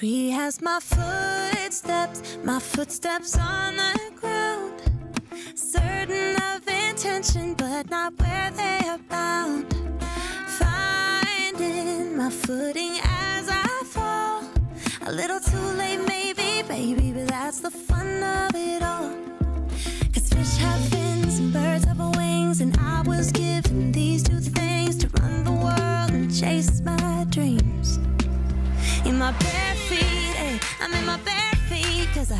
free as my footsteps on the ground. Certain of intention, but not where they are bound. Finding my footing as I fall. A little too late maybe, baby, but that's the fun of it all. Cause fish have fins and birds have wings, and I was given these two things to run the world and chase my dreams. In my bare feet, ay, I'm in my bare feet, cause I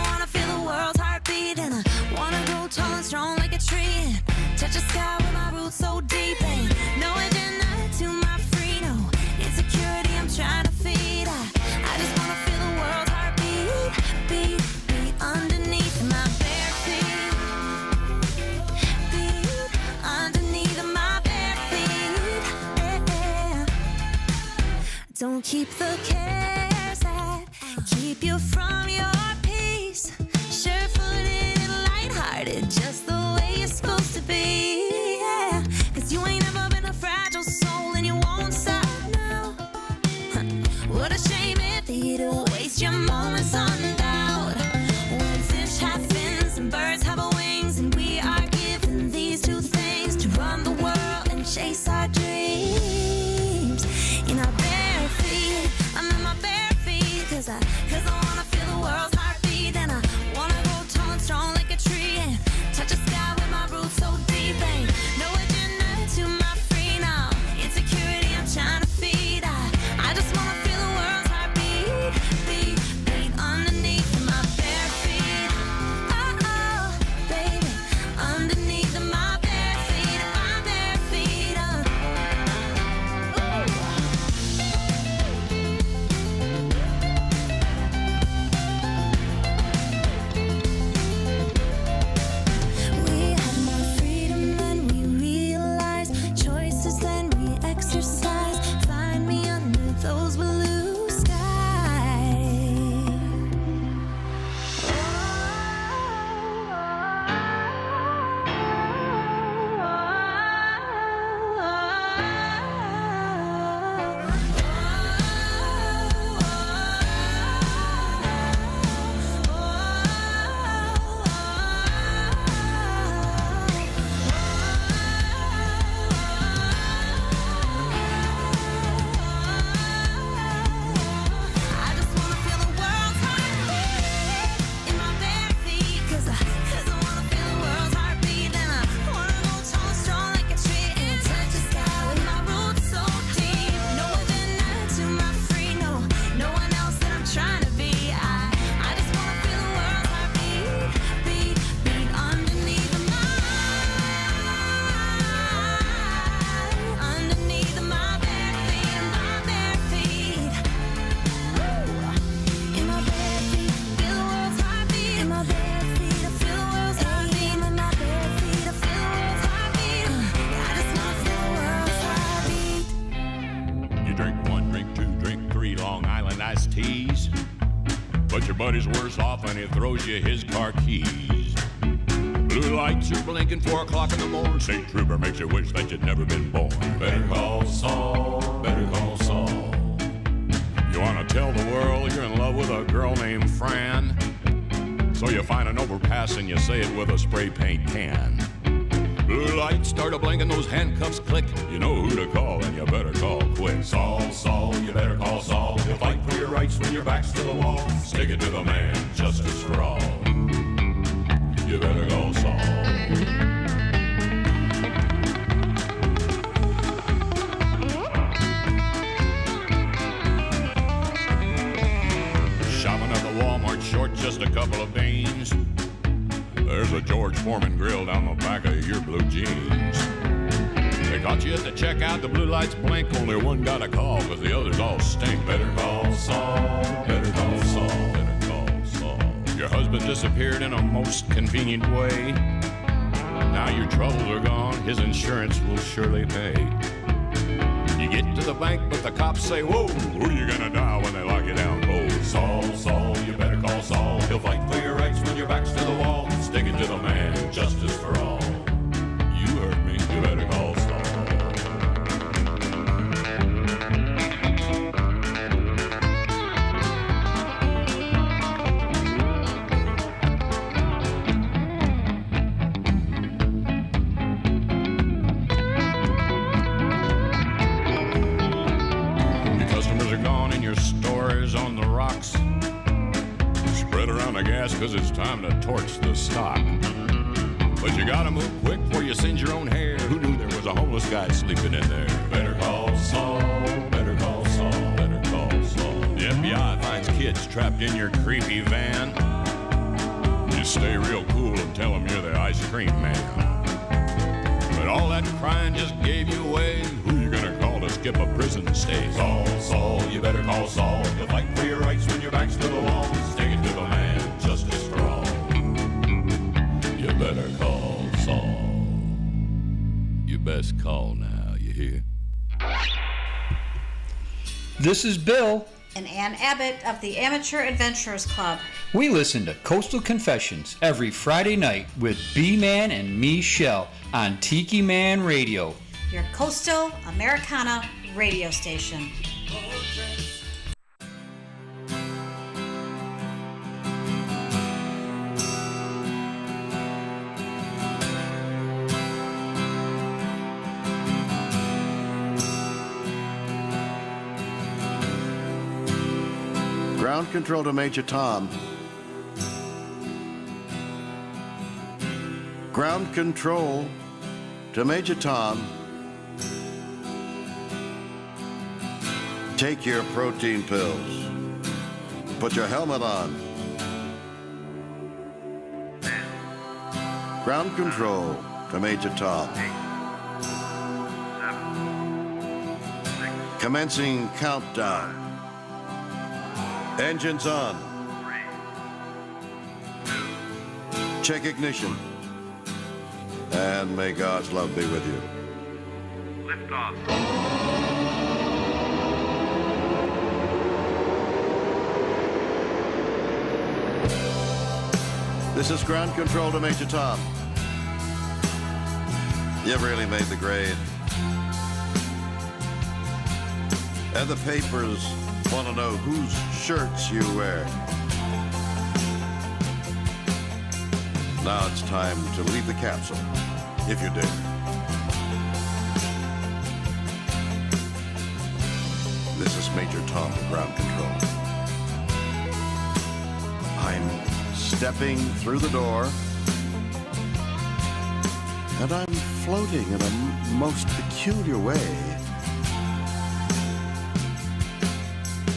wanna feel the world's heartbeat, and I wanna grow tall and strong like a tree, and touch the sky with my roots so deep, ain't no agenda to my free, no insecurity I'm trying to feed. I just wanna feel the world's heartbeat, beat, beat underneath my bare feet, beat underneath my bare feet, yeah. Don't keep the cares that keep you from your peace. Sure-footed and lighthearted, just the way you're supposed to be, yeah. Cause you ain't ever been a fragile soul and you won't stop now. What a shame it'd be to waste your moments on doubt. When fish have fins and birds have wings, and we are given these two things to run the world and chase our dreams. In our bare feet, I'm in my bare feet, cause I wanna feel the world's heartbeat, and I wanna go tall and strong like a tree, and touch the sky with my roots so deep, ain't no agenda to my free now. Insecurity I'm trying to feed. I just wanna feel the world's heartbeat, beat, beat underneath my bare feet. Oh, oh, baby, underneath my bare feet, my bare feet. We have more freedom than we realize, choices than we exercise. Find me under those blue skies. I just wanna feel the world's heartbeat in my bare feet, cause I wanna feel the world's heartbeat, and I wanna go tall and strong like a tree, and touch the sky with my roots so deep. No agenda to my free, no one else that I'm trying to be. I just wanna feel the world's heartbeat, beat, beat underneath my bare feet, my bare feet. In my bare feet, feel the world's heartbeat. In my bare feet, I feel the world's heartbeat. In my bare feet, I feel the world's heartbeat. I just wanna feel the world's heartbeat. You drink one, drink two, drink three Long Island iced teas, but your buddy's worse off when he throws you his car keys. Blue lights are blinking 4 o'clock in the morning. St. Trooper makes you wish that you'd never been born. Better call Saul, better call Saul. You wanna tell the world you're in love with a girl named Fran, so you find an overpass and you say it with a spray paint can. Blue lights start a blinking, those handcuffs click. You know who to call, and you better call quick. Saul, Saul, you better call Saul. He'll fight for your rights when your back's to the wall. Stick it to the man, justice for all. You better call Saul. Shopping at the Walmart short just a couple of beans. There's a George Foreman grill down the back of your blue jeans. They caught you at the checkout, the blue lights blink, only one got a call, cause the others all stink. Better call Saul, better call Saul, better call Saul. Your husband disappeared in a most convenient way. Now your troubles are gone, his insurance will surely pay. You get to the bank, but the cops say, whoa, who you gonna dial when they lock you down cold? Saul, Saul, you better call Saul. He'll fight for your rights when your back's to the wall. Stick it to the man, justice for all. You heard me, you better call Saul. your stores on the rocks. Spread around the gas, cause it's time to torch the stock. But you gotta move quick before you singe your own hair. Who knew there was a homeless guy sleeping in there? Better call Saul, better call Saul, better call Saul. The FBI finds kids trapped in your creepy van. You stay real cool and tell them you're the ice cream man. But all that crying just gave you away. Who you gonna call to skip a prison stay? Saul, Saul, you better call Saul. You'll fight for your rights when your back's to the wall. Take it to the man, justice for all. You better call Saul. You best call now, you hear? This is Bill and Ann Abbott of the Amateur Adventurers Club. We listen to Coastal Confessions every Friday night with B-Man and Michelle on Tiki Man Radio, your coastal Americana radio station. Ground control to Major Tom. Ground control to Major Tom. Take your protein pills. Put your helmet on. Ground control to Major Tom. Commencing countdown. Engines on. Check ignition. And may God's love be with you. Lift off. This is ground control to Major Tom. You really made the grade. And the papers want to know whose shirts you wear. Now it's time to leave the capsule, if you dare. This is Major Tom, ground control. I'm stepping through the door, and I'm floating in a most peculiar way.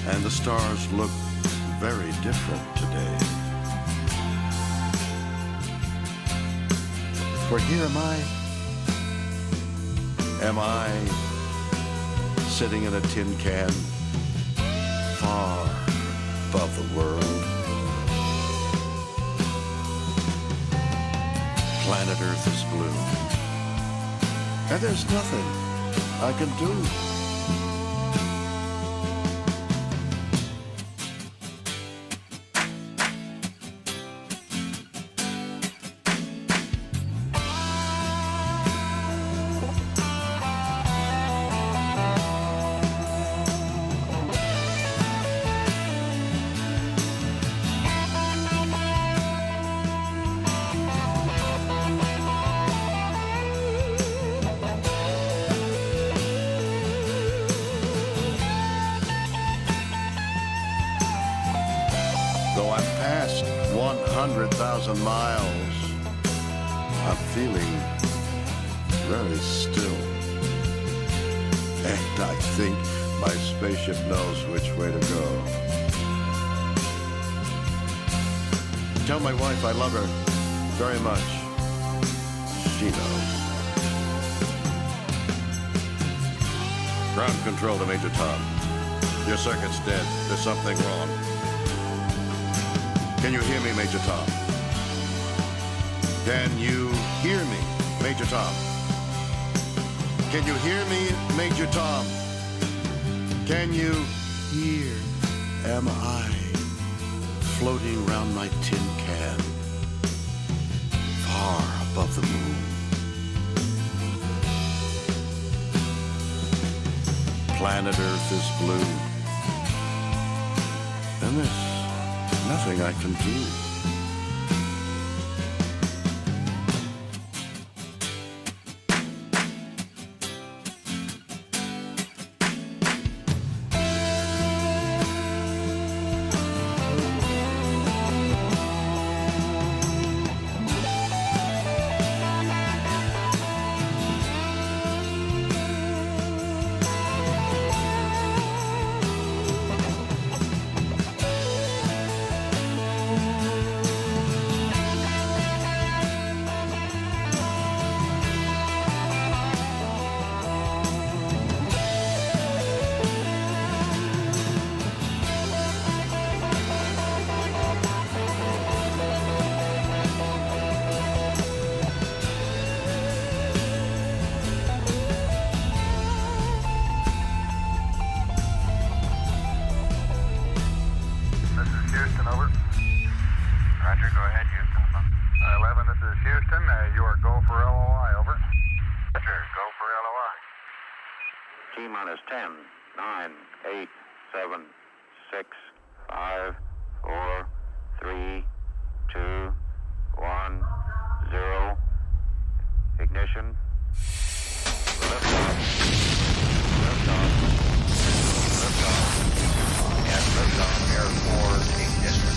And the stars look very different today. For here am I sitting in a tin can, far above the world. Planet Earth is blue, and there's nothing I can do. Though I'm past 100,000 miles, I'm feeling very still. And I think my spaceship knows which way to go. Tell my wife I love her very much. She knows. Ground control to Major Tom. Your circuit's dead. There's something wrong. Can you hear me, Major Tom? Can you hear me, Major Tom? Can you hear me, Major Tom? Can you hear? Am I floating around my tin can, far above the moon? Planet Earth is blue, and there's nothing I can do. minus 10, 9, 8, 7, 6, 5, 4, 3, 2, 1, 0. Ignition. Liftoff. Liftoff. Liftoff. Yes, liftoff. Air 4, ignition.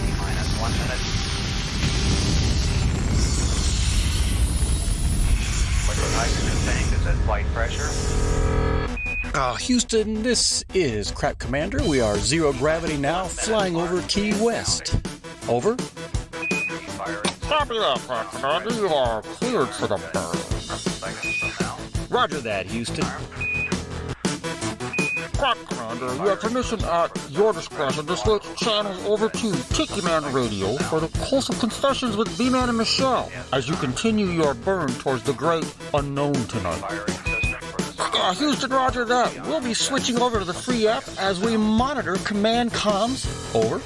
T-minus 1 minute. Liquid hydrogen tank is at flight pressure. Houston, this is Crap Commander. We are zero gravity now, flying over Key West. Over. Copy that, Crap Commander. You are cleared for the burn. Roger that, Houston. Crap Commander, you have permission at your discretion to switch channels over to Tiki Man Radio for the Coastal Confessions with B-Man and Michelle as you continue your burn towards the great unknown tonight. Houston, roger that. We'll be switching over to the free app as we monitor command comms. Over.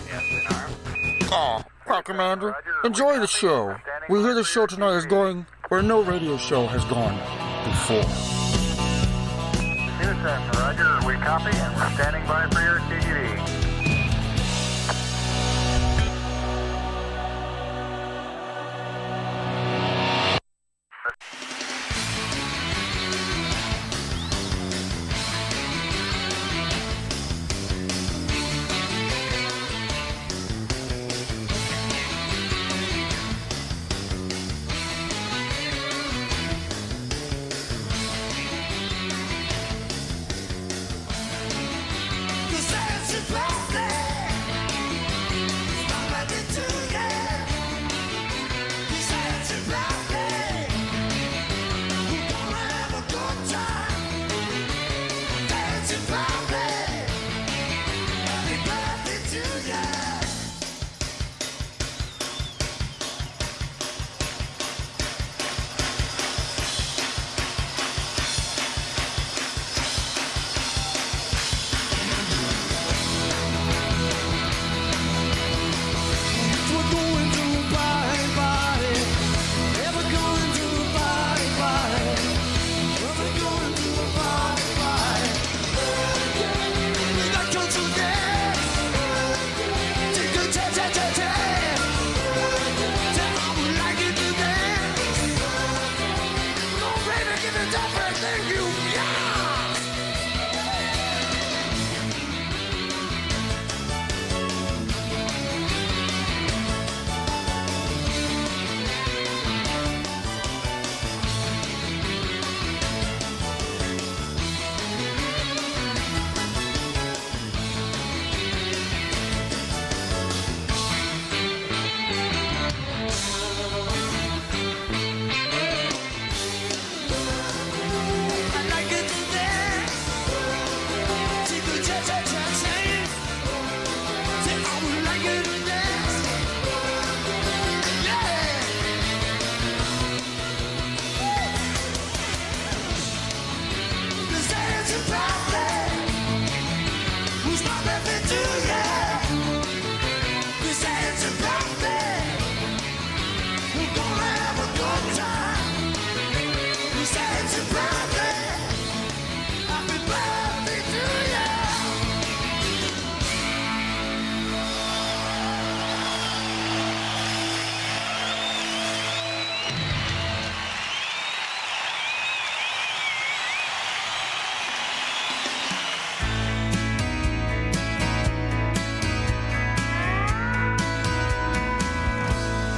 Crap Commander, enjoy the show. We hear the show tonight is going where no radio show has gone before. Houston, roger, we copy and we're standing by for your TGD.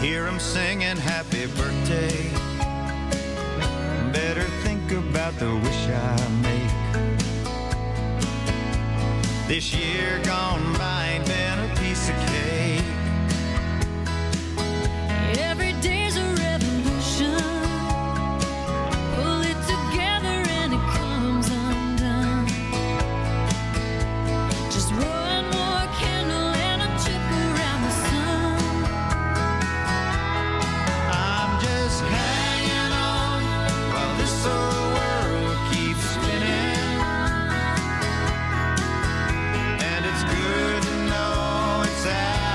Hear 'em singing happy birthday. Better think about the wish I make. This year gone by ain't been a piece of cake. Every day's a revolution. Pull it together and it comes undone. Just one more candle and a trip around the sun. I'm just hanging on while this old world keeps spinning. And it's good to know it's out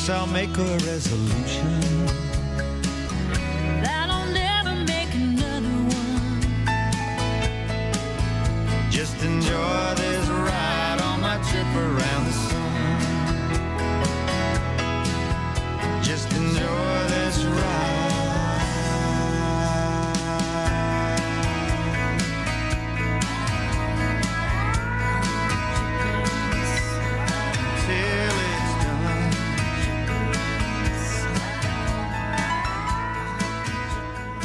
guess I'll make a resolution that I'll never make another one. just enjoy this ride on my trip around the sun. Just enjoy this ride. Till it's done.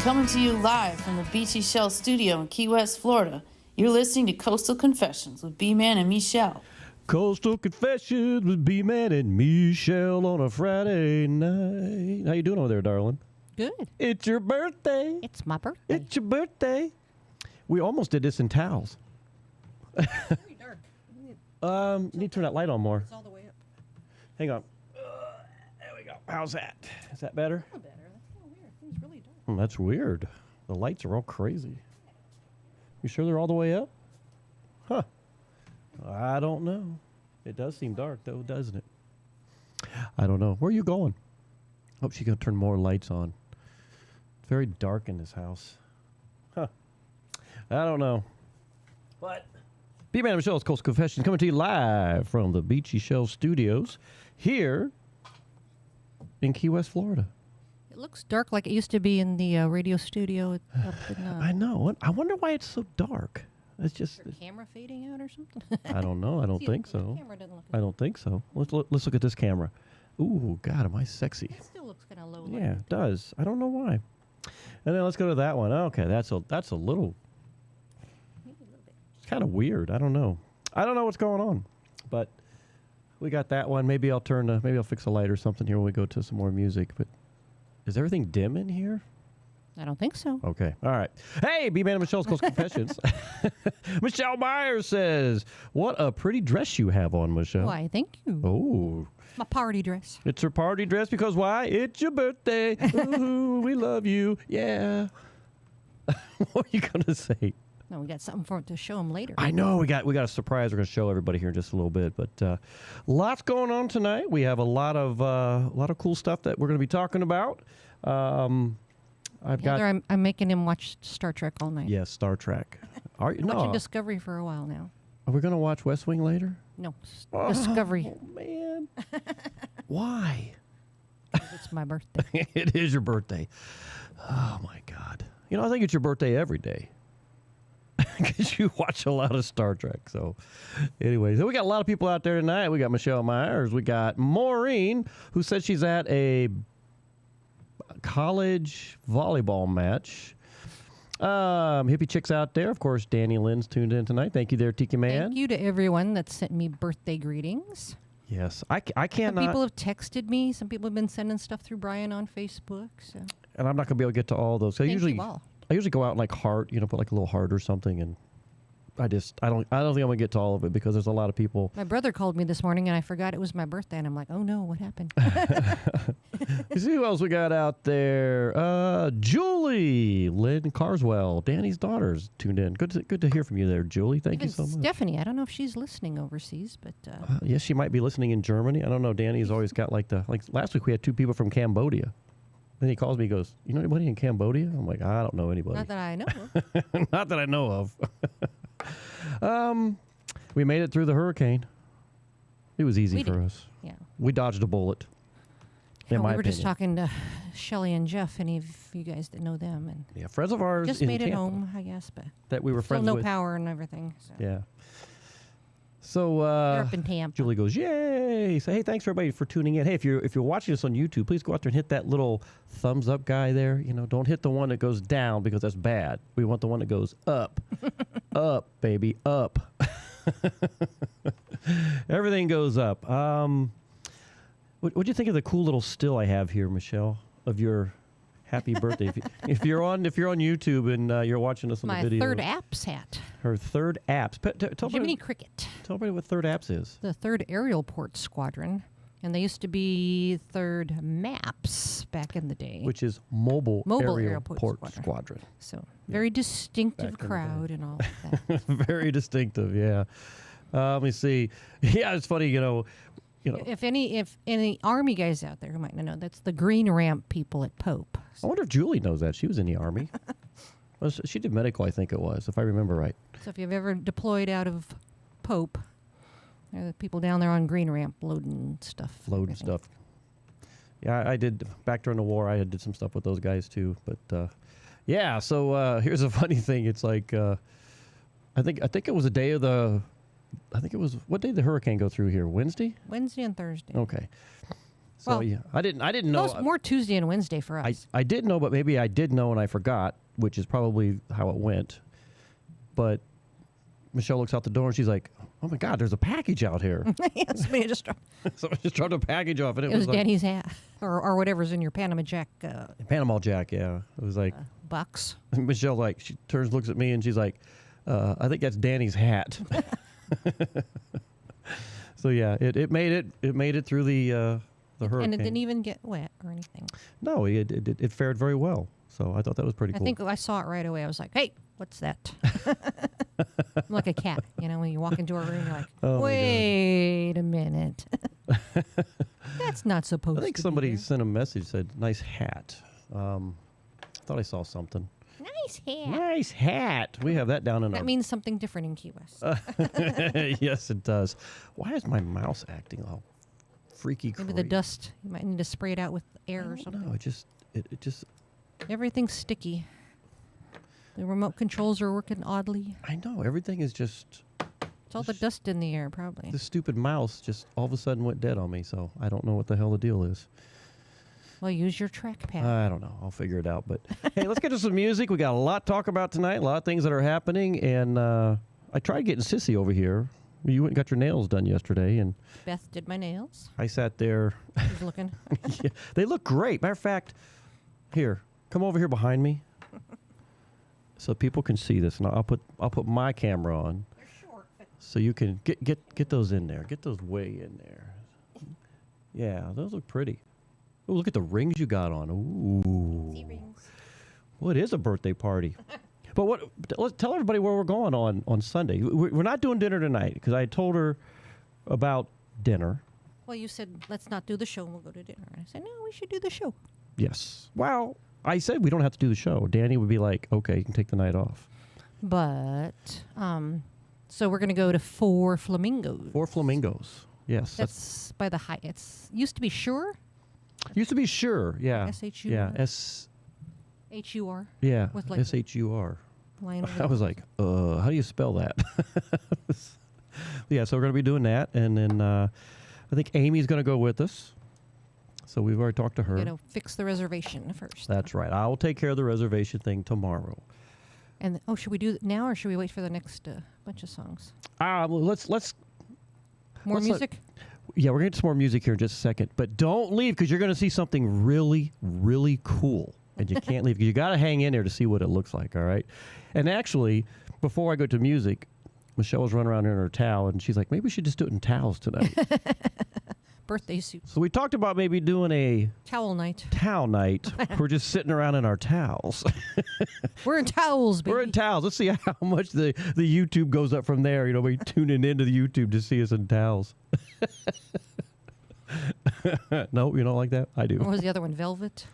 Coming to you live from the Beachy Shell Studio in Key West, Florida. You're listening to Coastal Confessions with B-Man and Michelle. Coastal Confessions with B-Man and Michelle on a Friday night. How you doing over there, darling? Good. It's your birthday. It's my birthday. It's your birthday. We almost did this in towels. Very dark. You need to turn that light on more. It's all the way up. Hang on. There we go. How's that? Is that better? A little better. That's kind of weird. It's really dark. That's weird. The lights are all crazy. You sure they're all the way up? Huh. I don't know. It does seem dark, though, doesn't it? I don't know. Where are you going? Hope she's going to turn more lights on. It's very dark in this house. Huh. I don't know. But B-Man and Michelle's Coastal Confessions coming to you live from the Beachy Shell Studios here in Key West, Florida. It looks dark like it used to be in the radio studio up in, I know. I wonder why it's so dark. It's just is camera fading out or something. I don't know. I don't See, think the so. camera doesn't look I don't think so. Let's look at this camera. Ooh, God, am I sexy? It still looks kind of low. Yeah, it does. I don't know why. And then let's go to that one. Okay, that's a little. It's kind of weird. I don't know. I don't know what's going on, but we got that one. Maybe I'll maybe I'll fix a light or something here when we go to some more music. But is everything dim in here? I don't think so. Okay. All right. Hey, B-Man and Michelle's Coastal Confessions. Michelle Myers says, what a pretty dress you have on, Michelle. Why, thank you. Oh. My party dress. It's her party dress because why? It's your birthday. Ooh, we love you. Yeah. What are you going to say? No, we got something to show them later. I know. We got a surprise we're going to show everybody here in just a little bit. But lots going on tonight. We have a lot of cool stuff that we're going to be talking about. I'm making him watch Star Trek all night. Yes, Star Trek. Are you? Watching Discovery for a while now. Are we going to watch West Wing later? No, Discovery. Oh, man. Why? It's my birthday. It is your birthday. Oh, my God. You know, I think it's your birthday every day. Because you watch a lot of Star Trek. So, anyways, we got a lot of people out there tonight. We got Michelle Myers. We got Maureen, who says she's at a college volleyball match. Hippie chicks out there. Of course, Danny Lynn's tuned in tonight. Thank you there, Tiki Man. Thank you to everyone that sent me birthday greetings. Yes. I can't. Some people have texted me. Some people have been sending stuff through Brian on Facebook. So. And I'm not going to be able to get to all those. So Thank you all. I usually go out and like heart, put like a little heart or something, and I don't think I'm gonna get to all of it because there's a lot of people. My brother called me this morning and I forgot it was my birthday, and I'm like, oh no, what happened? You see who else we got out there? Julie Lynn Carswell, Danny's daughter's tuned in. Good to hear from you there, Julie. Thank you so much. Stephanie, I don't know if she's listening overseas, but yes, she might be listening in Germany. I don't know. Danny's always got like last week we had 2 people from Cambodia. Then he calls me, he goes, you know anybody in Cambodia? I'm like, I don't know anybody. Not that I know of. Not that I know of. We made it through the hurricane. It was easy for us. Yeah. We dodged a bullet. We were just talking to Shelly and Jeff, any of you guys that know them. And yeah, friends of ours just in made it Tampa home, I guess. But that we were friends no with. Power and everything. So. Yeah. So up in Tampa. Julie goes, yay! So hey, thanks everybody for tuning in. Hey, if you're watching us on YouTube, please go out there and hit that little thumbs up guy there. Don't hit the one that goes down because that's bad. We want the one that goes up, up, baby, up. Everything goes up. What'd you think of the cool little still I have here, Michelle, of your happy birthday? if you're on YouTube and you're watching us on the video. My third apps hat. Her third apps. Jiminy Cricket. Tell everybody what third apps is. The third aerial port squadron. And they used to be third maps back in the day. Which is mobile aerial port squadron. So very distinctive crowd and all that. Very distinctive, yeah. Let me see. Yeah, it's funny, If any Army guys out there who might not know, that's the green ramp people at Pope. I wonder if Julie knows that. She was in the Army. Well, she did medical, I think it was, if I remember right. So if you've ever deployed out of Pope, there are the people down there on green ramp loading stuff. Loading stuff. Yeah, I did. Back during the war, I did some stuff with those guys too. But yeah, so here's a funny thing. It's like I think it was a day of the. I think it was, what day did the hurricane go through here? Wednesday? Wednesday and Thursday. Okay. So yeah, I didn't know. More Tuesday and Wednesday for us. I did know, but maybe I did know and I forgot, which is probably how it went. But Michelle looks out the door and she's like, "Oh my God, there's a package out here." Somebody just dropped a package off, and it was like, Danny's hat or whatever's in your Panama Jack. Panama Jack, yeah. It was like bucks. Michelle she turns, looks at me, and she's like, "I think that's Danny's hat." So yeah, it made it through the hurricane, and it didn't even get wet or anything. No, it fared very well. So I thought that was pretty cool. I think I saw it right away. I was like, "Hey, what's that?" I'm like a cat, when you walk into a room, you're like, "Wait a minute, that's not supposed to." I think somebody sent a message, said, "Nice hat." Thought I saw something. Nice hat. Nice hat. We have that down in That means something different in Key West. Yes, it does. Why is my mouse acting all freaky crazy? Maybe the dust. You might need to spray it out with air or something. No, it just. Everything's sticky. The remote controls are working oddly. I know. Everything is just. It's all the dust in the air, probably. The stupid mouse just all of a sudden went dead on me, so I don't know what the hell the deal is. Well, use your trackpad. I don't know. I'll figure it out. But hey, let's get to some music. We got a lot to talk about tonight, a lot of things that are happening. And I tried getting Sissy over here. You went and got your nails done yesterday. And Beth did my nails. I sat there. She's looking. Yeah, they look great. Matter of fact, here, come over here behind me so people can see this. And I'll put my camera on. They're short. So you can get those in there. Get those way in there. Yeah, those look pretty. Oh, look at the rings you got on. Ooh. Rings. Well, it is a birthday party. But let's tell everybody where we're going on Sunday. We're not doing dinner tonight because I told her about dinner. Well, you said, let's not do the show and we'll go to dinner. And I said, no, we should do the show. Yes. Well, I said we don't have to do the show. Danny would be like, okay, you can take the night off. But, so we're going to go to Four Flamingos. Four Flamingos. Yes. That's by the high. It's used to be Sure. Used to be Sure, yeah. S-H-U-R. Yeah, H-U-R. Yeah, with like S-H-U-R. I was the like, how do you spell that? Yeah, so we're going to be doing that. And then I think Amy's going to go with us. So we've already talked to her. You know, fix the reservation first. That's right. I will take care of the reservation thing tomorrow. And should we do it now or should we wait for the next bunch of songs? Well, let's More music? Yeah, we're going to get some more music here in just a second. But don't leave because you're going to see something really, really cool. And you can't leave. You got to hang in there to see what it looks like, all right? And actually, before I go to music, Michelle was running around here in her towel, and she's like, maybe we should just do it in towels tonight. Birthday suit. So we talked about maybe doing a towel night. Towel night. We're just sitting around in our towels. We're in towels, baby. We're in towels. Let's see how much the YouTube goes up from there. You know, we tuning into the YouTube to see us in towels. No, you don't like that? I do. What was the other one? Velvet?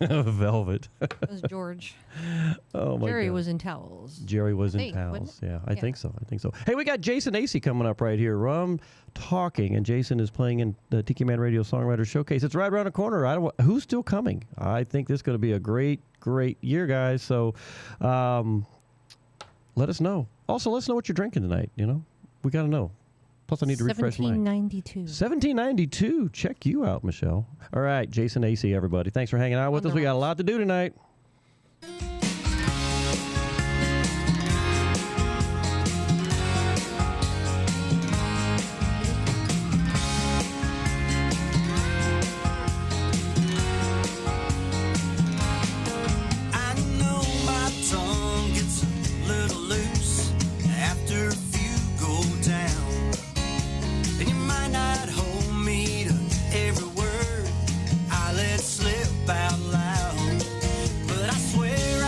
Velvet. That was George. Oh, my Jerry God. was in towels. Jerry was in towels. Yeah, I think so. Hey, we got Jason Acey coming up right here. Rum Talking, and Jason is playing in the Tiki Man Radio Songwriter Showcase. It's right around the corner. Who's still coming? I think this is going to be a great, great year, guys. So let us know. Also, let us know what you're drinking tonight. You know, we got to know. Plus, I need to refresh mine. 1792. 1792. Check you out, Michelle. All right, Jason Acey, everybody. Thanks for hanging out with us. We got a lot to do tonight. I know my tongue gets a little loose after a few go down. And you might not hold me to every word I let slip out loud, but I swear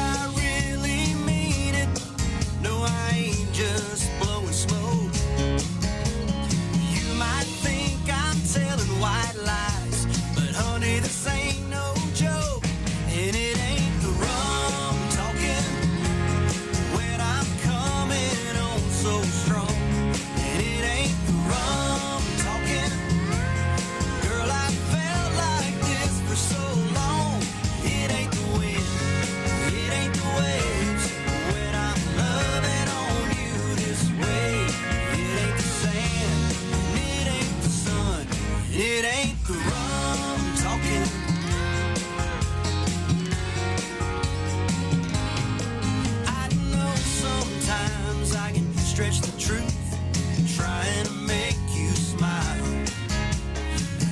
trying to make you smile.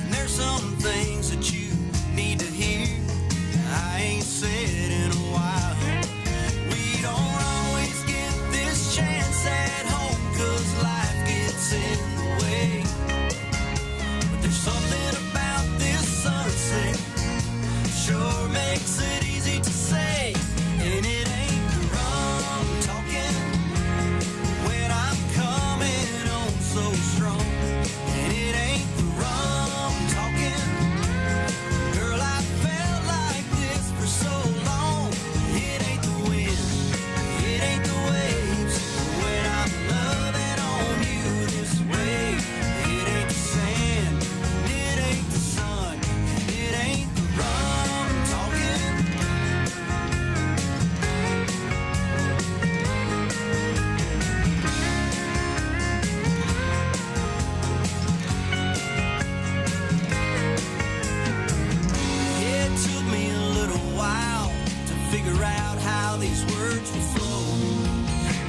And there's some things that you need to hear I ain't said in a while. We don't always get this chance at home 'cause life gets in the way. But there's something about this sunset sure makes it easy to say. And it ain't the rum talking when I'm coming on so strong. And it ain't the rum talking, girl, I felt like this for so long. It ain't the wind, it ain't the waves when I'm loving on you this way. It ain't the sand, it ain't the sun, it ain't the rum talking. It took me a little while to figure out how these words would flow.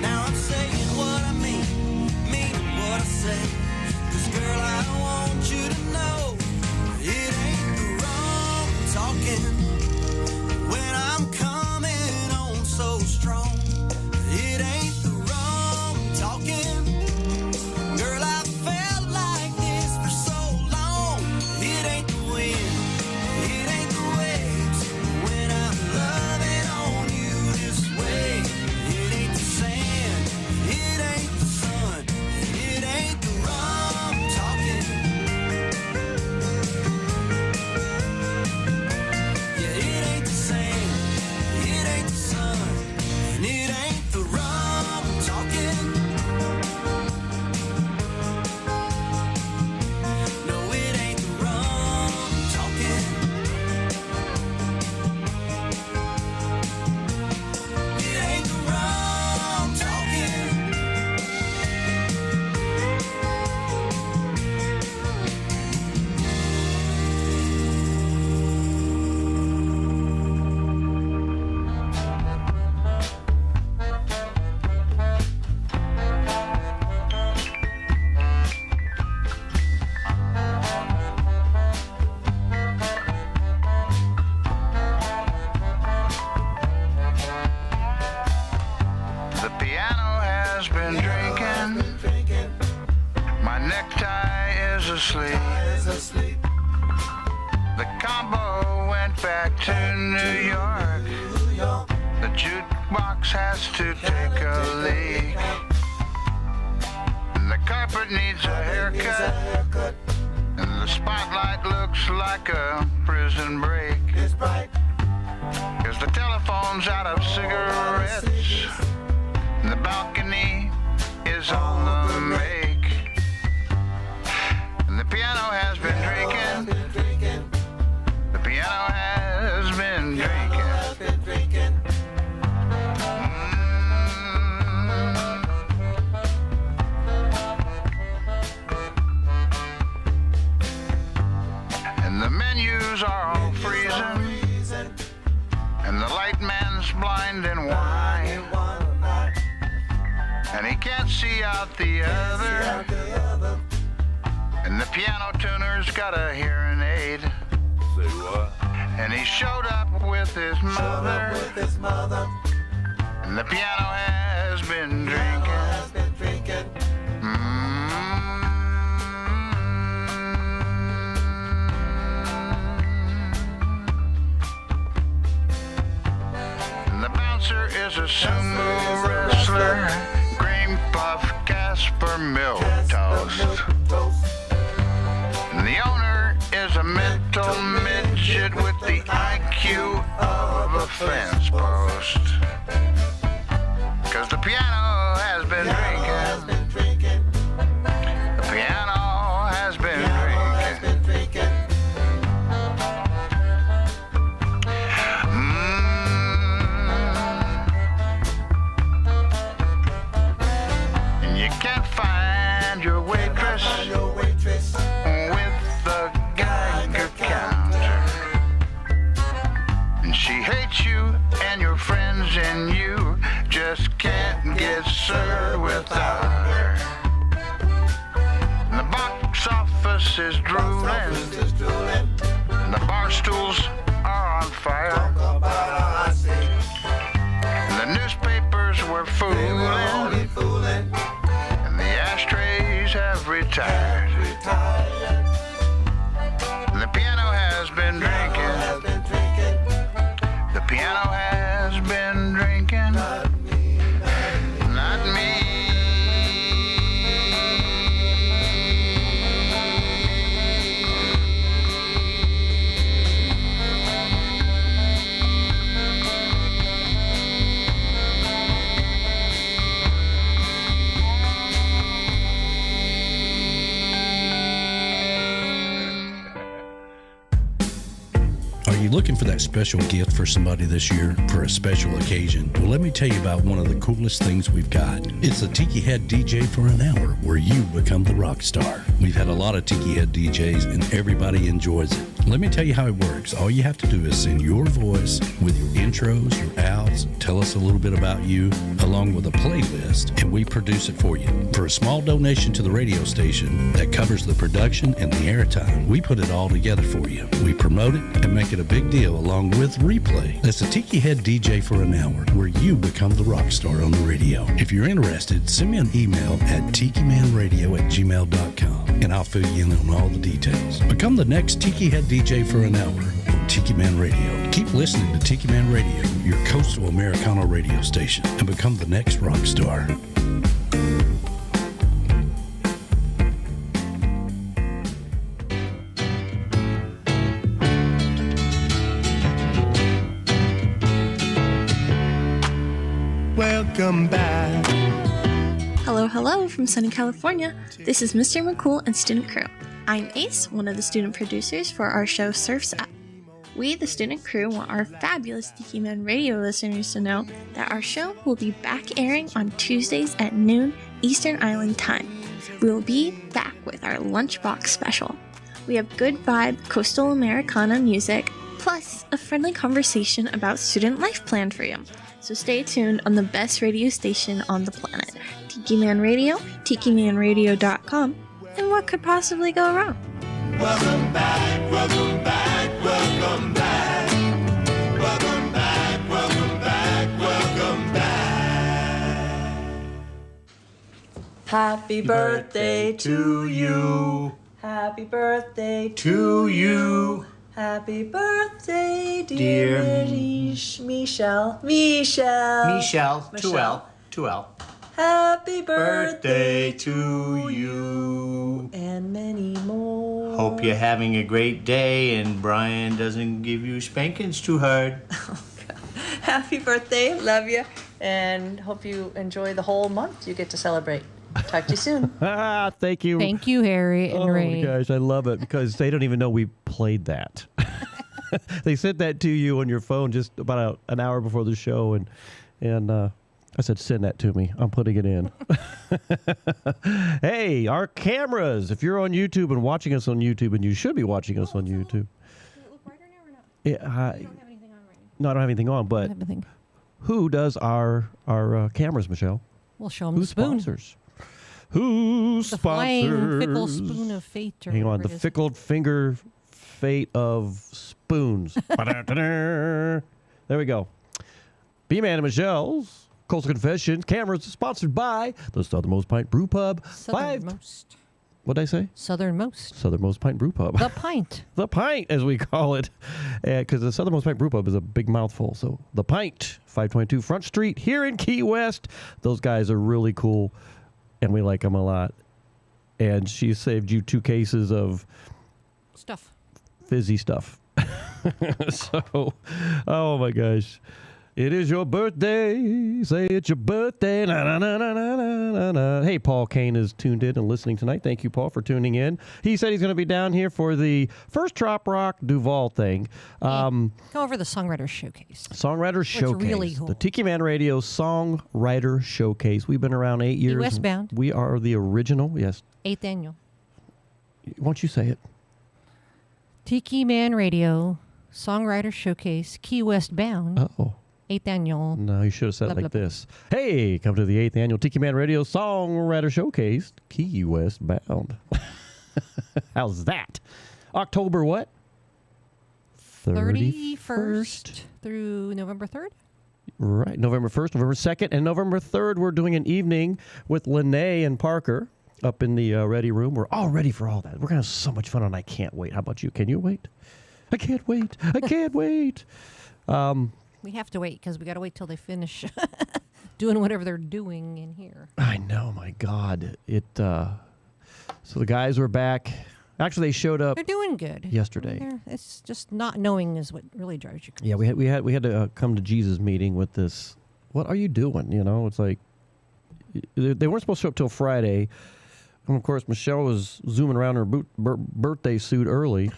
Now I'm saying what I mean what I say. 'Cause girl, I want you to know it ain't the rum talking when I'm coming on so strong. It ain't the rum talking, girl, I felt like this for so long. It ain't the wind, it ain't the waves when I'm loving on you this way. It ain't the sand, it ain't the sun, it ain't the rum talking. Yeah, it ain't the sand, it ain't the sun, and it ain't the rum talking. No, it ain't the rum talking. It ain't the rum talking. The piano has been drinking. My necktie is asleep. The combo went back to New York. The jukebox has to take a leak. The carpet needs a haircut. And the spotlight looks like a prison break. 'Cause the telephone's out of cigarettes. The balcony is on the make. And the piano has been drinking. The piano has been drinking. And the menus are all freezing. And the light man's blind in wine. And he can't see out the other. And the piano tuner's got a hearing aid. Say what? And he showed up with his mother. And the piano has been drinking. And the bouncer is a sumo wrestler. Cream puff, Casper milk toast. And the owner is a mental midget with the IQ of a fence post. 'Cause the piano has been drinking. The piano has been drinking. And you can't find your waitress with the Geiger counter. And she hates you and your friends, and you just can't get served without her. is drooling. The bar stools are on fire. The newspapers were fooling. And the ashtrays have retired. The piano has been drinking. The piano has been drinking. Not me. Are you looking for that special gift for somebody this year for a special occasion? Well, let me tell you about one of the coolest things we've got. It's the Tiki Head DJ for an hour, where you become the rock star. We've had a lot of Tiki Head DJs, and everybody enjoys it. Let me tell you how it works. All you have to do is send your voice with your intros, your outs, tell us a little bit about you, along with a playlist, and we produce it for you. For a small donation to the radio station that covers the production and the airtime, we put it all together for you. We promote it and make it a big deal along with replay. That's a Tiki Head DJ for an hour, where you become the rock star on the radio. If you're interested, send me an email at tikimanradio@gmail.com, and I'll fill you in on all the details. Become the next Tiki Head DJ for an hour on Tiki Man Radio. Keep listening to Tiki Man Radio, your coastal Americana radio station, and become the next rock star. Welcome back. Hello from sunny California. This is Mr. McCool and Student Crew. I'm Ace, one of the student producers for our show Surf's Up. We, the student crew, want our fabulous Tiki Man Radio listeners to know that our show will be back airing on Tuesdays at noon Eastern Island time. We will be back with our Lunchbox special. We have good vibe coastal Americana music, plus a friendly conversation about student life planned for you. So stay tuned on the best radio station on the planet, Tiki Man Radio, tikimanradio.com, and what could possibly go wrong? Welcome back, welcome back, welcome back. Welcome back, welcome back, welcome back. Happy birthday to you. Happy birthday to you. Happy birthday, dear Michelle. Michelle, 2L. Happy Birthday to you. And many more. Hope you're having a great day and Brian doesn't give you spankings too hard. Happy birthday. Love you. And hope you enjoy the whole month you get to celebrate. Talk to you soon. Thank you. Thank you, Harry and Ray. Oh, my gosh, I love it because they don't even know we played that. They sent that to you on your phone just about an hour before the show, and I said, send that to me. I'm putting it in. Hey, our cameras. If you're on YouTube and watching us on YouTube, and you should be watching us on YouTube. Does it look brighter now or not? Yeah, I don't have anything on right now. No, I don't have anything on, but who does our cameras, Michelle? We'll show them Who the spoon. sponsors? Who The flying sponsors? fickle spoon of fate. Or Hang on, whatever the it is. fickle finger fate of spoons. There we go. B-Man and Michelle's Coastal Confessions cameras sponsored by the Southernmost Pint Brewpub. Southernmost. What'd I say? Southernmost Pint Brewpub. The Pint. The Pint, as we call it. Because the Southernmost Pint Brewpub is a big mouthful. So the Pint, 522 Front Street here in Key West. Those guys are really cool, and we like them a lot. And she saved you 2 cases of stuff. Fizzy stuff. So, oh my gosh. It is your birthday. Say it's your birthday. Na, na, na, na, na, na, na. Hey, Paul Kane is tuned in and listening tonight. Thank you, Paul, for tuning in. He said he's going to be down here for the first Trop Rock Duval thing. Go over the Songwriter Showcase. Songwriter Showcase. Really cool. The Tiki Man Radio Songwriter Showcase. We've been around 8 years. Westbound. We are the original. Yes. 8th annual. Why don't you say it? Tiki Man Radio Songwriter Showcase, Key West bound. Uh-oh. 8th annual. No, you should have said Blah, it like blah, blah. this. Hey, come to the 8th annual Tiki Man Radio Songwriter Showcase, Key West bound. How's that? October what? 31st through November 3rd. Right. November 1st, November 2nd, and November 3rd, we're doing an evening with Lene and Parker up in the Ready Room. We're all ready for all that. We're going to have so much fun, and I can't wait. How about you? Can you wait? I can't wait. I can't wait. We have to wait because we got to wait till they finish doing whatever they're doing in here. I know, my God. So the guys were back. Actually, they showed up. They're doing good Yesterday. It's just not knowing is what really drives you crazy. Yeah, we had to come to Jesus meeting with this. What are you doing? You know, it's like they weren't supposed to show up till Friday. And of course, Michelle was zooming around her birthday suit early.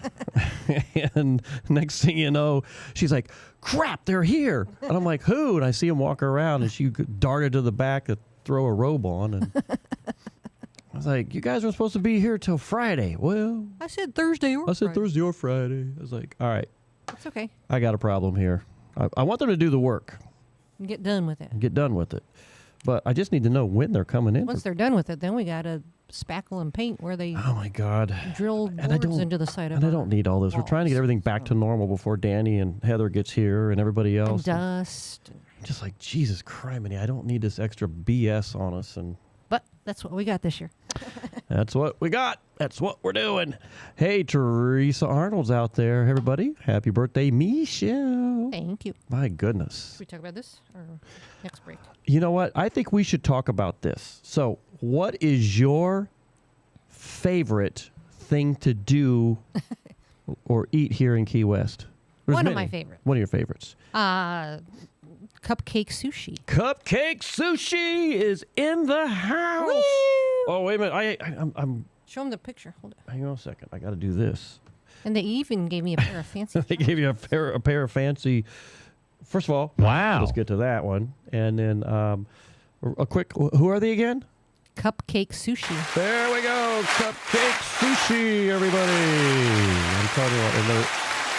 And next thing you know, she's like, crap, they're here. And I'm like, who? And I see him walk around, and she darted to the back to throw a robe on. And I was like, you guys were supposed to be here till Friday. Well, I said Thursday or Thursday or Friday. I was like, all right. It's okay. I got a problem here. I want them to do the work. Get done with it. Get done with it. But I just need to know when they're coming in. Once they're done with it, then we got to spackle and paint where they oh my God, drill boards into the side of And I don't need all this. We're trying to get everything back to normal before Danny and Heather gets here and everybody else. And dust. Just like, Jesus criminy, I don't need this extra BS on us. But that's what we got this year. That's what we got. That's what we're doing. Hey, Teresa Arnold's out there. Everybody, happy birthday, Michelle. Thank you. My goodness. Should we talk about this or next break? You know what? I think we should talk about this. So, what is your favorite thing to do or eat here in Key West? One of my favorites. One of your favorites. Cupcake sushi. Cupcake sushi is in the house. Woo! Oh, wait a minute. I'm Show them the picture. Hold it. hang on a second. I got to do this. And they even gave me a pair of fancy. They gave you a pair of fancy. First of all, wow. Let's get to that one, and then a quick. Who are they again? Cupcake sushi. There we go. Cupcake sushi, everybody. I'm telling you what.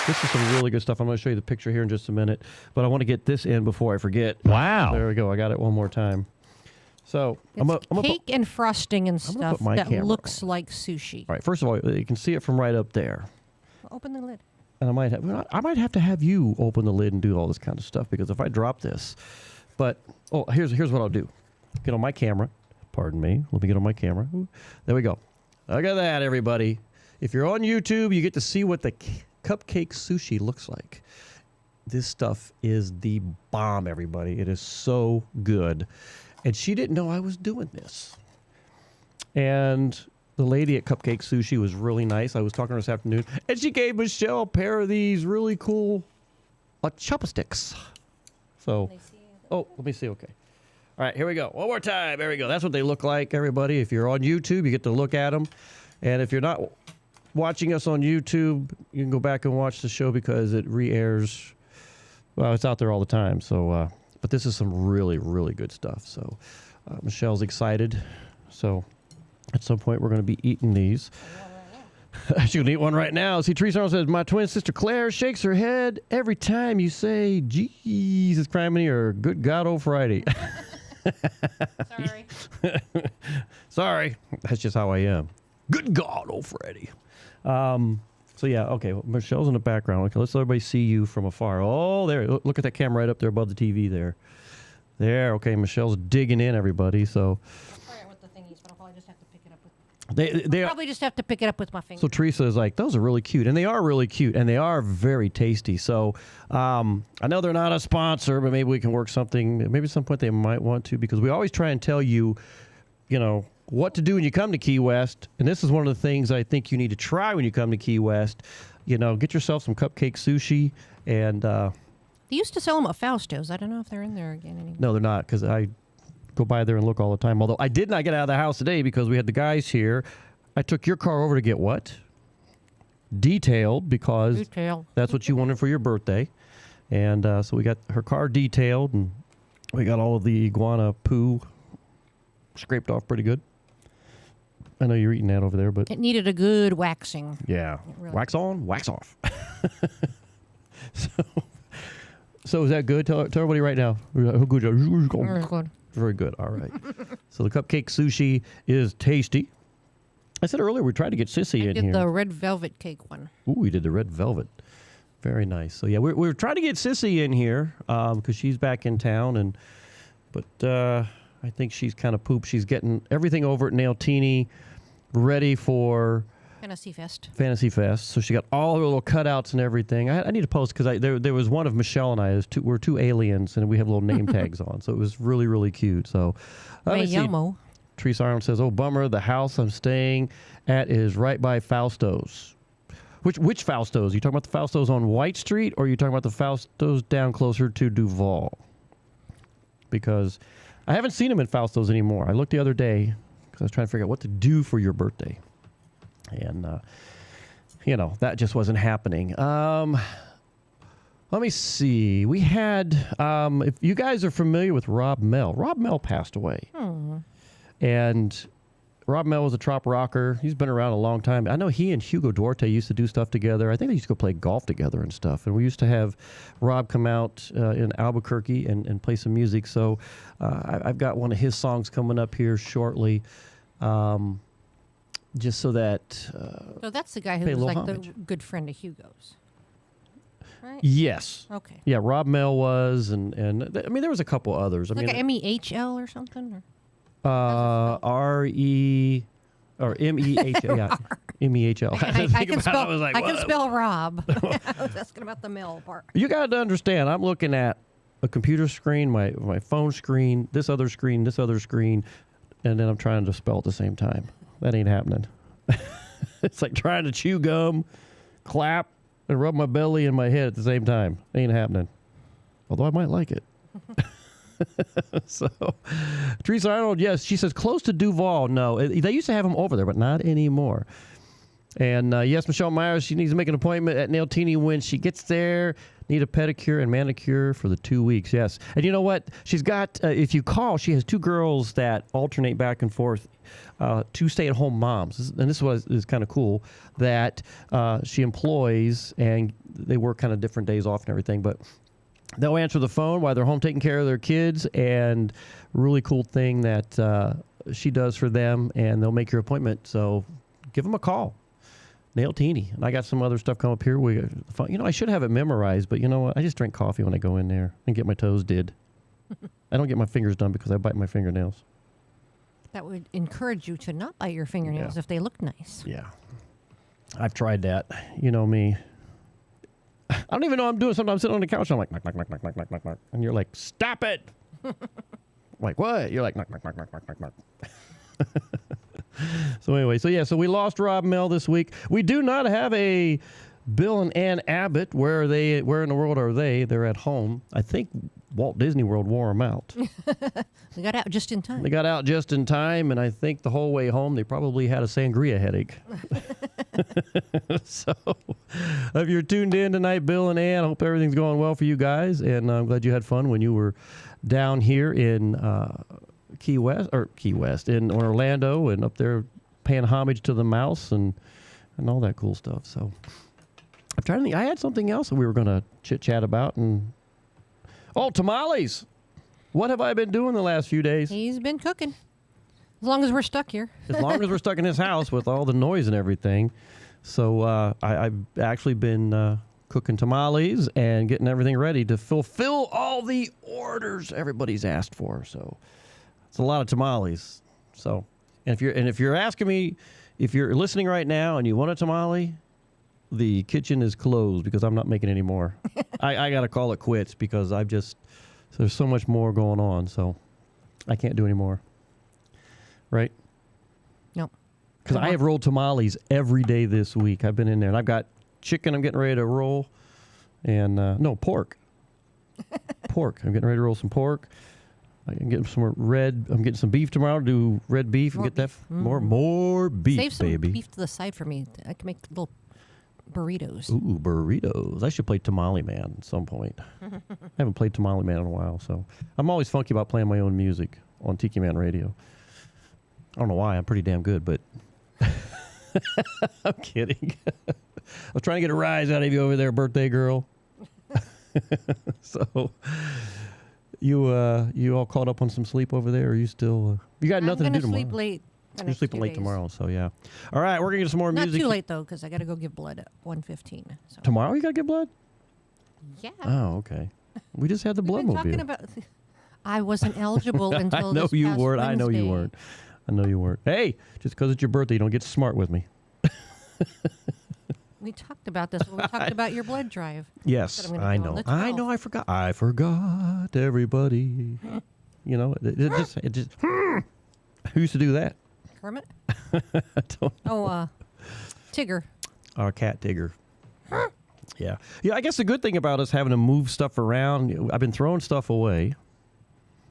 This is some really good stuff. I'm going to show you the picture here in just a minute, but I want to get this in before I forget. Wow. There we go. I got it one more time. So it's cake and frosting and stuff that looks like sushi. All right. First of all, you can see it from right up there. Open the lid. And I might have to have you open the lid and do all this kind of stuff, because if I drop this, but here's what I'll do. Get on my camera. Pardon me. Let me get on my camera. Ooh, there we go. Look at that, everybody. If you're on YouTube, you get to see what the cupcake sushi looks like. This stuff is the bomb, everybody. It is so good. And she didn't know I was doing this. And the lady at Cupcake Sushi was really nice. I was talking to her this afternoon, and she gave Michelle a pair of these really cool chopsticks. So, let me see. Okay. All right, here we go. One more time. There we go. That's what they look like, everybody. If you're on YouTube, you get to look at them. And if you're not watching us on YouTube, you can go back and watch the show because it re-airs. Well, it's out there all the time. So, but this is some really, really good stuff. So, Michelle's excited. So, at some point, we're going to be eating these. She's going to eat one right now. See, Teresa Arnold says, my twin sister Claire shakes her head every time you say, Jesus criminy, or good God, oh Friday. Sorry. Sorry. That's just how I am. Good God, oh Friday. So, yeah, okay. Well, Michelle's in the background. Okay, let's let everybody see you from afar. Oh, there. Look at that camera right up there above the TV there. There. Okay, Michelle's digging in, everybody. So, I'll probably just have to pick it up with my finger. So Teresa is like, those are really cute. And they are really cute. And they are very tasty. So I know they're not a sponsor, but maybe we can work something. Maybe at some point they might want to, because we always try and tell you, what to do when you come to Key West. And this is one of the things I think you need to try when you come to Key West. Get yourself some cupcake sushi. And they used to sell them at Fausto's. I don't know if they're in there again anymore. No, they're not, because I go by there and look all the time. Although I did not get out of the house today because we had the guys here. I took your car over to get what? Detailed, because that's what you wanted for your birthday. And so we got her car detailed, and we got all of the iguana poo scraped off pretty good. I know you're eating that over there, but it needed a good waxing. Yeah. Really wax on, wax off. So is that good? Tell everybody right now. How good? Very good. Very good. All right. So the cupcake sushi is tasty. I said earlier we tried to get Sissy in did here. the red velvet cake one. Ooh, we did the red velvet. Very nice. So yeah, we're trying to get Sissy in here because she's back in town, but I think she's kind of pooped. She's getting everything over at Nailtini ready for Fantasy Fest. So she got all her little cutouts and everything. I need to post because there was one of Michelle and I. We're two aliens and we have little name tags on. So it was really, really cute. So let me see. Yelmo. Teresa Arnold says, "Oh, bummer. The house I'm staying at is right by Fausto's." Which Fausto's? Are you talking about the Fausto's on White Street or are you talking about the Fausto's down closer to Duval? Because I haven't seen him in Fausto's anymore. I looked the other day because I was trying to figure out what to do for your birthday. And, that just wasn't happening. Let me see. We had, if you guys are familiar with Rob Mell passed away. And Rob Mell was a trop rocker. He's been around a long time. I know he and Hugo Duarte used to do stuff together. I think they used to go play golf together and stuff. And we used to have Rob come out in Albuquerque and play some music. So I've got one of his songs coming up here shortly. Just so that... so that's the guy who was like homage. The good friend of Hugo's, right? Yes. Okay. Yeah, Rob Mell was, and I mean, there was a couple others. Like a MEHL or something? R-E... Or M-E-H-L. Yeah, M-E-H-L. I can spell Rob. I was asking about the Mel part. You got to understand, I'm looking at a computer screen, my phone screen, this other screen, and then I'm trying to spell at the same time. That ain't happening. It's like trying to chew gum, clap, and rub my belly and my head at the same time. Ain't happening. Although I might like it. So, Teresa Arnold, yes, she says close to Duval. No, they used to have them over there, but not anymore. And yes, Michelle Myers, she needs to make an appointment at Nailtini when she gets there. Need a pedicure and manicure for the 2 weeks. Yes. And you know what? She's got, if you call, she has two girls that alternate back and forth, two stay-at-home moms. And this is what is kind of cool, that she employs, and they work kind of different days off and everything, but they'll answer the phone while they're home taking care of their kids, and really cool thing that she does for them, and they'll make your appointment. So give them a call. Nailtini. And I got some other stuff come up here. I should have it memorized, but you know what? I just drink coffee when I go in there and get my toes did. I don't get my fingers done because I bite my fingernails. That would encourage you to not bite your fingernails if they look nice. Yeah. I've tried that. You know me. I don't even know what I'm doing. Sometimes I'm sitting on the couch and I'm like, knock, knock, knock, knock, knock, knock, knock, knock. And you're like, stop it. I'm like, what? You're like, knock, knock, knock, knock, knock, knock, knock. So anyway, so we lost Rob Mell this week. We do not have a Bill and Ann Abbott. Where in the world are they? They're at home. I think Walt Disney World wore them out. They got out just in time. They got out just in time, and I think the whole way home they probably had a sangria headache. So if you're tuned in tonight, Bill and Ann, I hope everything's going well for you guys, and I'm glad you had fun when you were down here in Key West in Orlando, and up there paying homage to the mouse and all that cool stuff. So I'm trying to think. I had something else that we were going to chit-chat about. Tamales. What have I been doing the last few days? He's been cooking. As long as we're stuck here. As long as we're stuck in his house with all the noise and everything. So I've actually been cooking tamales and getting everything ready to fulfill all the orders everybody's asked for. So it's a lot of tamales. So, and if you're asking me, if you're listening right now and you want a tamale, the kitchen is closed because I'm not making any more. I got to call it quits because there's so much more going on. So I can't do any more. Right? No. Because I have rolled tamales every day this week. I've been in there, and I've got chicken I'm getting ready to roll, and pork. Pork. I'm getting ready to roll some pork. I'm getting some beef tomorrow. Do red beef and get that more beef, Save some baby. Beef to the side for me. I can make little burritos. Ooh, burritos. I should play Tamale Man at some point. I haven't played Tamale Man in a while, so I'm always funky about playing my own music on Tiki Man Radio. I don't know why. I'm pretty damn good, but I'm kidding. I was trying to get a rise out of you over there, birthday girl. So you all caught up on some sleep over there? Or are you still? You got nothing to do tomorrow. I'm going to sleep late. next sleeping few late days. tomorrow, so yeah. All right, we're going to get some more Not music. too late, though, because I got to go give blood at 1:15. So. Tomorrow you got to get blood? Yeah. Oh, okay. We just had the blood We've been mobile. talking about... I wasn't eligible until I know this you past weren't. I know you Wednesday. weren't. I know you weren't. Hey, just because it's your birthday, you don't get smart with me. We talked about this when we talked about your blood drive. Yes, Said I'm gonna I go on know. the I 12th. know. I forgot. I forgot everybody. You know, it just. Who used to do that? Kermit? I don't Oh, Tigger. Our cat Tigger. Yeah. Yeah, I guess the good thing about us having to move stuff around, I've been throwing stuff away.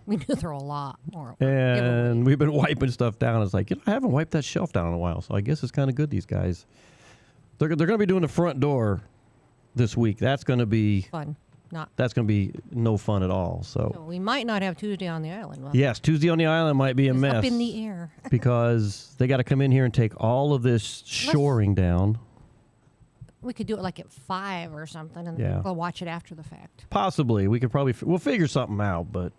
We do throw a lot more. And we've been wiping stuff down. It's like, I haven't wiped that shelf down in a while, so I guess it's kind of good, these guys. They're going to be doing the front door this week. That's going to be Fun. Not. That's going to be no fun at all. So we might not have Tuesday on the island. Well, yes, Tuesday on the island might be a it's mess. up in the air. Because they got to come in here and take all of this shoring down. We could do it like at 5 or something, and Yeah. we'll watch it after the fact. Possibly. We could probably, we'll figure something out, but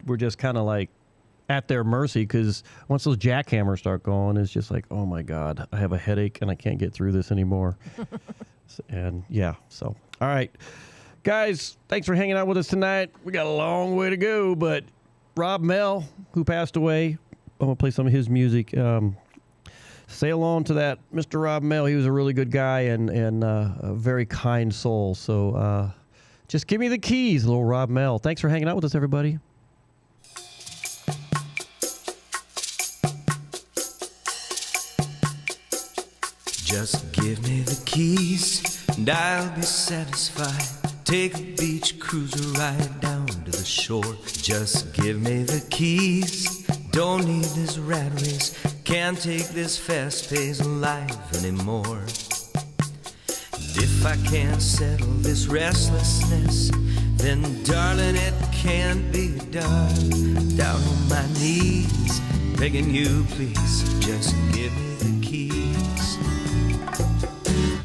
we're just kind of like at their mercy because once those jackhammers start going, it's just like, oh my God, I have a headache and I can't get through this anymore. And yeah, so, all right. Guys, thanks for hanging out with us tonight. We got a long way to go, but Rob Mell, who passed away, I'm going to play some of his music. Sail on to that, Mr. Rob Mell. He was a really good guy and a very kind soul. So just give me the keys, little Rob Mell. Thanks for hanging out with us, everybody. Just give me the keys and I'll be satisfied. Take a beach cruiser ride down to the shore. Just give me the keys. Don't need this rat race. Can't take this fast-paced life anymore. And if I can't settle this restlessness, then darling, it can't be done. Down on my knees, begging you, please, just give me the keys.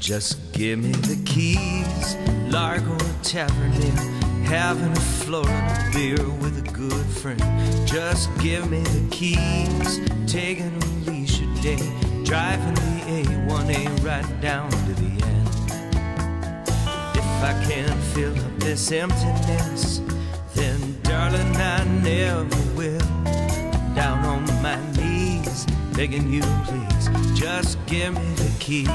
Just give me the keys. Largo Tavern near, having a Florida beer with a good friend. Just give me the keys. Taking a leisure day, driving the A1A right down to the end. If I can't fill up this emptiness, then darling, I never will. Down on my knees, begging you, please, just give me the keys.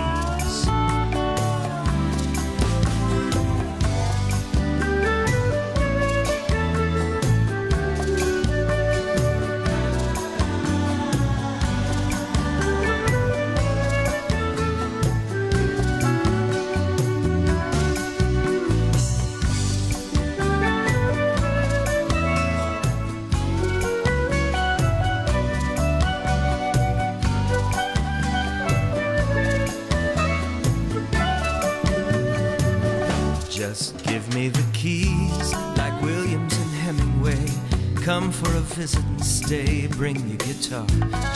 Just give me the keys, like Williams and Hemingway. Come for a visit and stay, bring your guitar.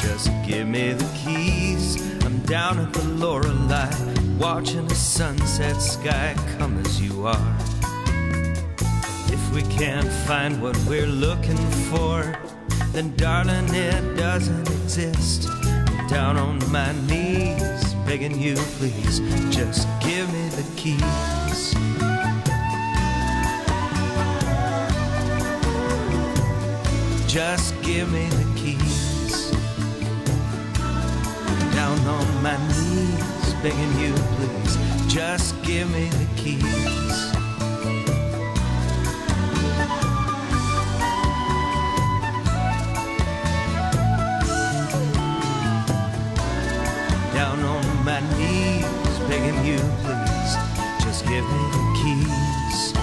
Just give me the keys. I'm down at the Lorelei, watching the sunset sky come as you are. If we can't find what we're looking for, then darling, it doesn't exist. I'm down on my knees, begging you, please, just give me the keys. Just give me the keys. Down on my knees, begging you, please, just give me the keys. Down on my knees, begging you, please, just give me the keys.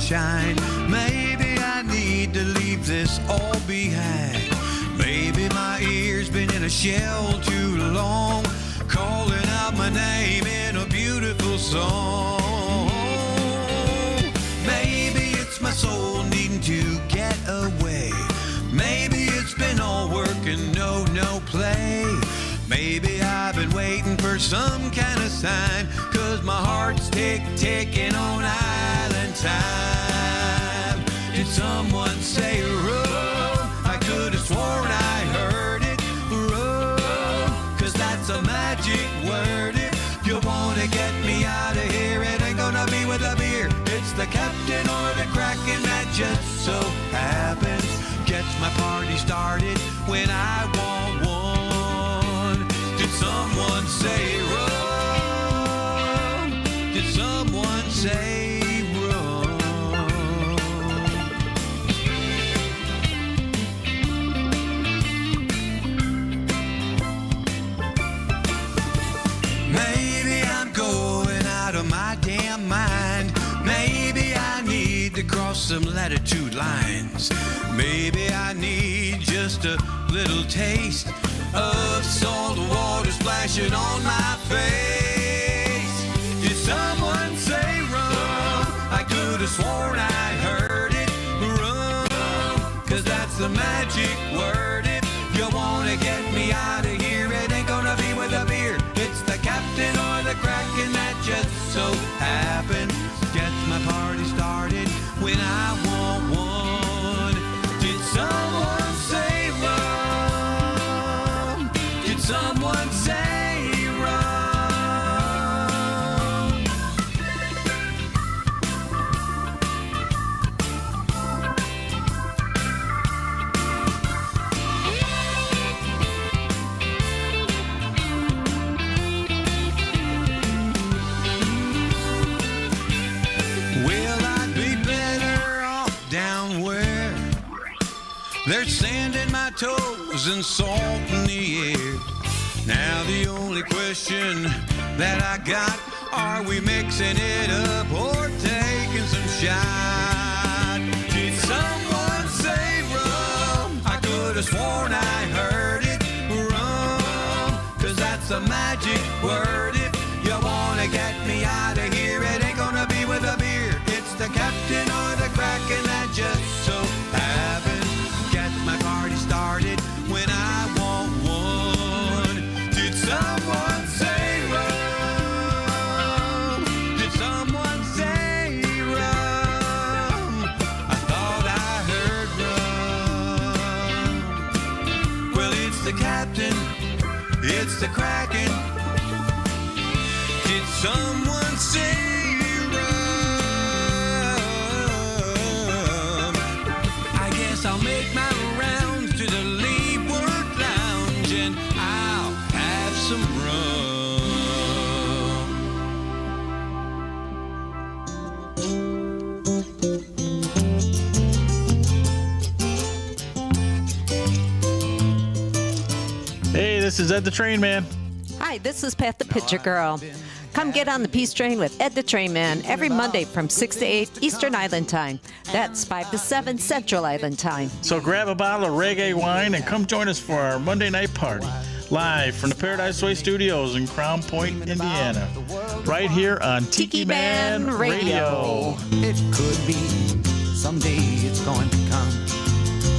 shine. Maybe I need to leave this all behind. Maybe my ear's been in a shell too long, calling out my name in a beautiful song. Maybe it's my soul needing to get away. Maybe it's been all work and no play. Maybe I've been waiting for some kind of sign, 'cause my heart's ticking on island time. Did someone say rum? I could have sworn I heard it. Rum, 'cause that's a magic word. If you wanna get me out of here, it ain't gonna be with a beer. It's the captain or the kraken that just so happens gets my party started when I want one. Did someone say rum? Did someone say rum? Maybe I'm going out of my damn mind. Maybe I need to cross some latitude lines. Maybe I need just a little taste of salt water splashing on my face. Did someone say rum? I could have sworn I heard it. Rum, 'cause that's the magic word. If you wanna get me out of here, it ain't gonna be with a beer. It's the captain or the kraken that just so happens gets my party started when I want one. Did someone say rum? Did someone say rum? Will I be better off down where there's sand in my toes and salt in the air? Now the only question that I got, are we mixing it up or taking some shot? Did someone say rum? I could have sworn I heard it. Rum, 'cause that's a magic word. If you wanna get me out of here, it ain't gonna be with a beer. It's the captain or the kraken that just so happens gets my party started when I want one. Did someone say rum? Did someone say rum? I thought I heard rum. Well, it's the captain, it's the kraken. Did someone say rum? I guess I'll make my rounds to the Leeward Lounge and I'll have some Hey, this is Ed the Train Man. Hi, this is Pat the Pitcher Girl. Come get on the Peace Train with Ed the Train Man every Monday from 6 to 8 Eastern Island Time. That's 5 to 7 Central Island Time. So grab a bottle of reggae wine and come join us for our Monday night party. Live from the Paradise Way Studios in Crown Point, Indiana. Right here on Tiki Man Radio. It could be someday it's going to come.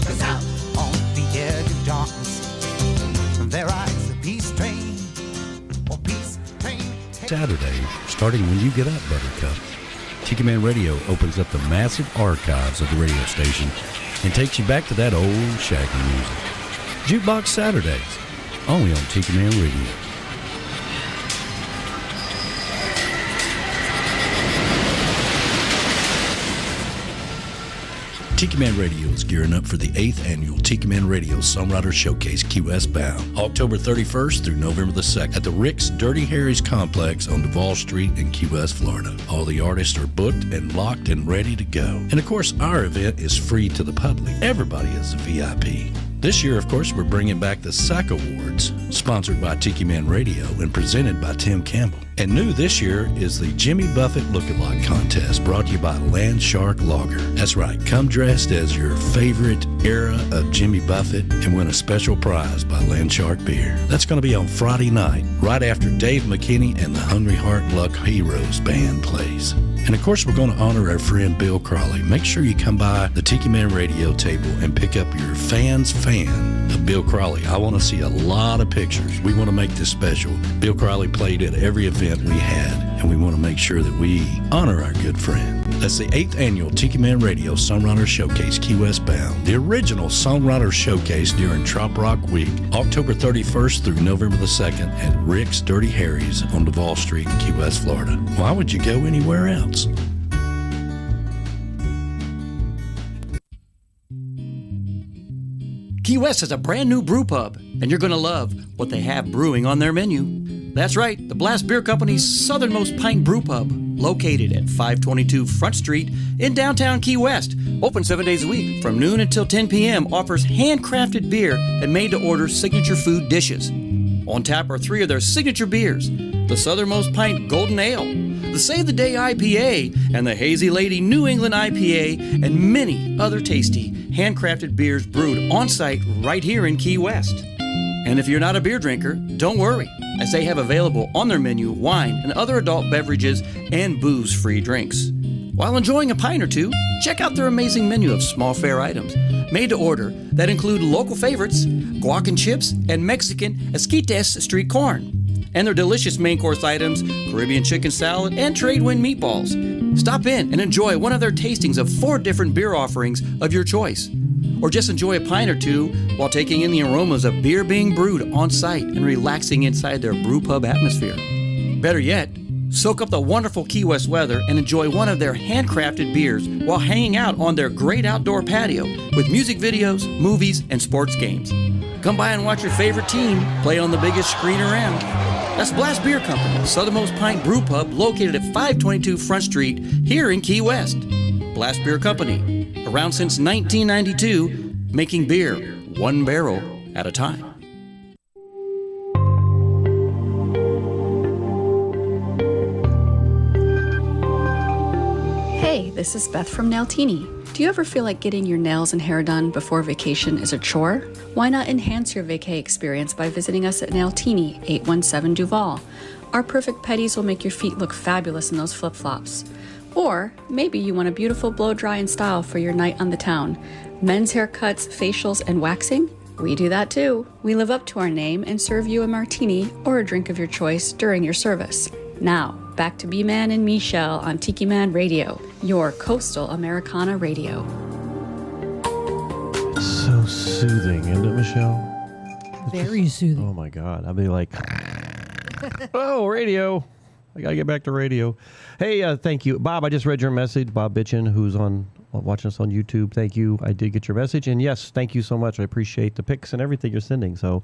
'Cause out on the edge of darkness, there rides the peace train. Or peace train. Saturday, starting when you get up, Buttercup. Tiki Man Radio opens up the massive archives of the radio station and takes you back to that old shaggy music. Jukebox Saturdays, only on Tiki Man Radio. Tiki Man Radio is gearing up for the 8th annual Tiki Man Radio Songwriter Showcase Key West bound, October 31st through November the 2nd at the Rick's Dirty Harry's Complex on Duval Street in Key West, Florida. All the artists are booked and locked and ready to go. And of course, our event is free to the public. Everybody is a VIP. This year, of course, we're bringing back the SAC Awards, sponsored by Tiki Man Radio and presented by Tim Campbell. And new this year is the Jimmy Buffett Look-a-Lot Contest, brought to you by Land Shark Lager. That's right, come dressed as your favorite era of Jimmy Buffett and win a special prize by Land Shark Beer. That's going to be on Friday night, right after Dave McKinney and the Hungry Heart Luck Heroes band plays. And of course, we're going to honor our friend Bill Crawley. Make sure you come by the Tiki Man Radio table and pick up your fan's fan of Bill Crawley. I want to see a lot of pictures. We want to make this special. Bill Crawley played at every event we had, and we want to make sure that we honor our good friend. That's the 8th annual Tiki Man Radio Songwriter Showcase, Key West bound. The original Songwriter Showcase during Trop Rock Week, October 31st through November the 2nd at Rick's Dirty Harry's on Duval Street in Key West, Florida. Why would you go anywhere else? Key West has a brand new brew pub, and you're going to love what they have brewing on their menu. That's right, the Blast Beer Company's Southernmost Pint Brewpub, located at 522 Front Street in downtown Key West. Open 7 days a week from noon until 10 p.m. Offers handcrafted beer and made-to-order signature food dishes. On tap are 3 of their signature beers, the Southernmost Pint Golden Ale, the Save the Day IPA, and the Hazy Lady New England IPA, and many other tasty handcrafted beers brewed on-site right here in Key West. And if you're not a beer drinker, don't worry, as they have available on their menu wine and other adult beverages and booze-free drinks. While enjoying a pint or two, check out their amazing menu of small fare items made to order that include local favorites, guac and chips, and Mexican esquites street corn. And their delicious main course items, Caribbean chicken salad, and trade wind meatballs. Stop in and enjoy one of their tastings of 4 different beer offerings of your choice. Or just enjoy a pint or two while taking in the aromas of beer being brewed on site and relaxing inside their brew pub atmosphere. Better yet, soak up the wonderful Key West weather and enjoy one of their handcrafted beers while hanging out on their great outdoor patio with music videos, movies, and sports games. Come by and watch your favorite team play on the biggest screen around. That's Blast Beer Company, Southernmost Pint Brewpub, located at 522 Front Street here in Key West. Blast Beer Company, around since 1992, making beer 1 barrel at a time. Hey, this is Beth from Nailtini. Do you ever feel like getting your nails and hair done before vacation is a chore? Why not enhance your vacay experience by visiting us at Nailtini, 817 Duval? Our perfect petties will make your feet look fabulous in those flip-flops. Or maybe you want a beautiful blow dry and style for your night on the town. Men's haircuts, facials, and waxing? We do that too. We live up to our name and serve you a martini or a drink of your choice during your service. Now, back to B-Man and Michelle on Tiki Man Radio, your coastal Americana radio. So soothing, isn't it, Michelle? Very soothing. Oh my God. I'd be like, oh, radio. I got to get back to radio. Hey, thank you. Bob, I just read your message. Bob Bitchin, who's watching us on YouTube. Thank you. I did get your message. And yes, thank you so much. I appreciate the pics and everything you're sending. So,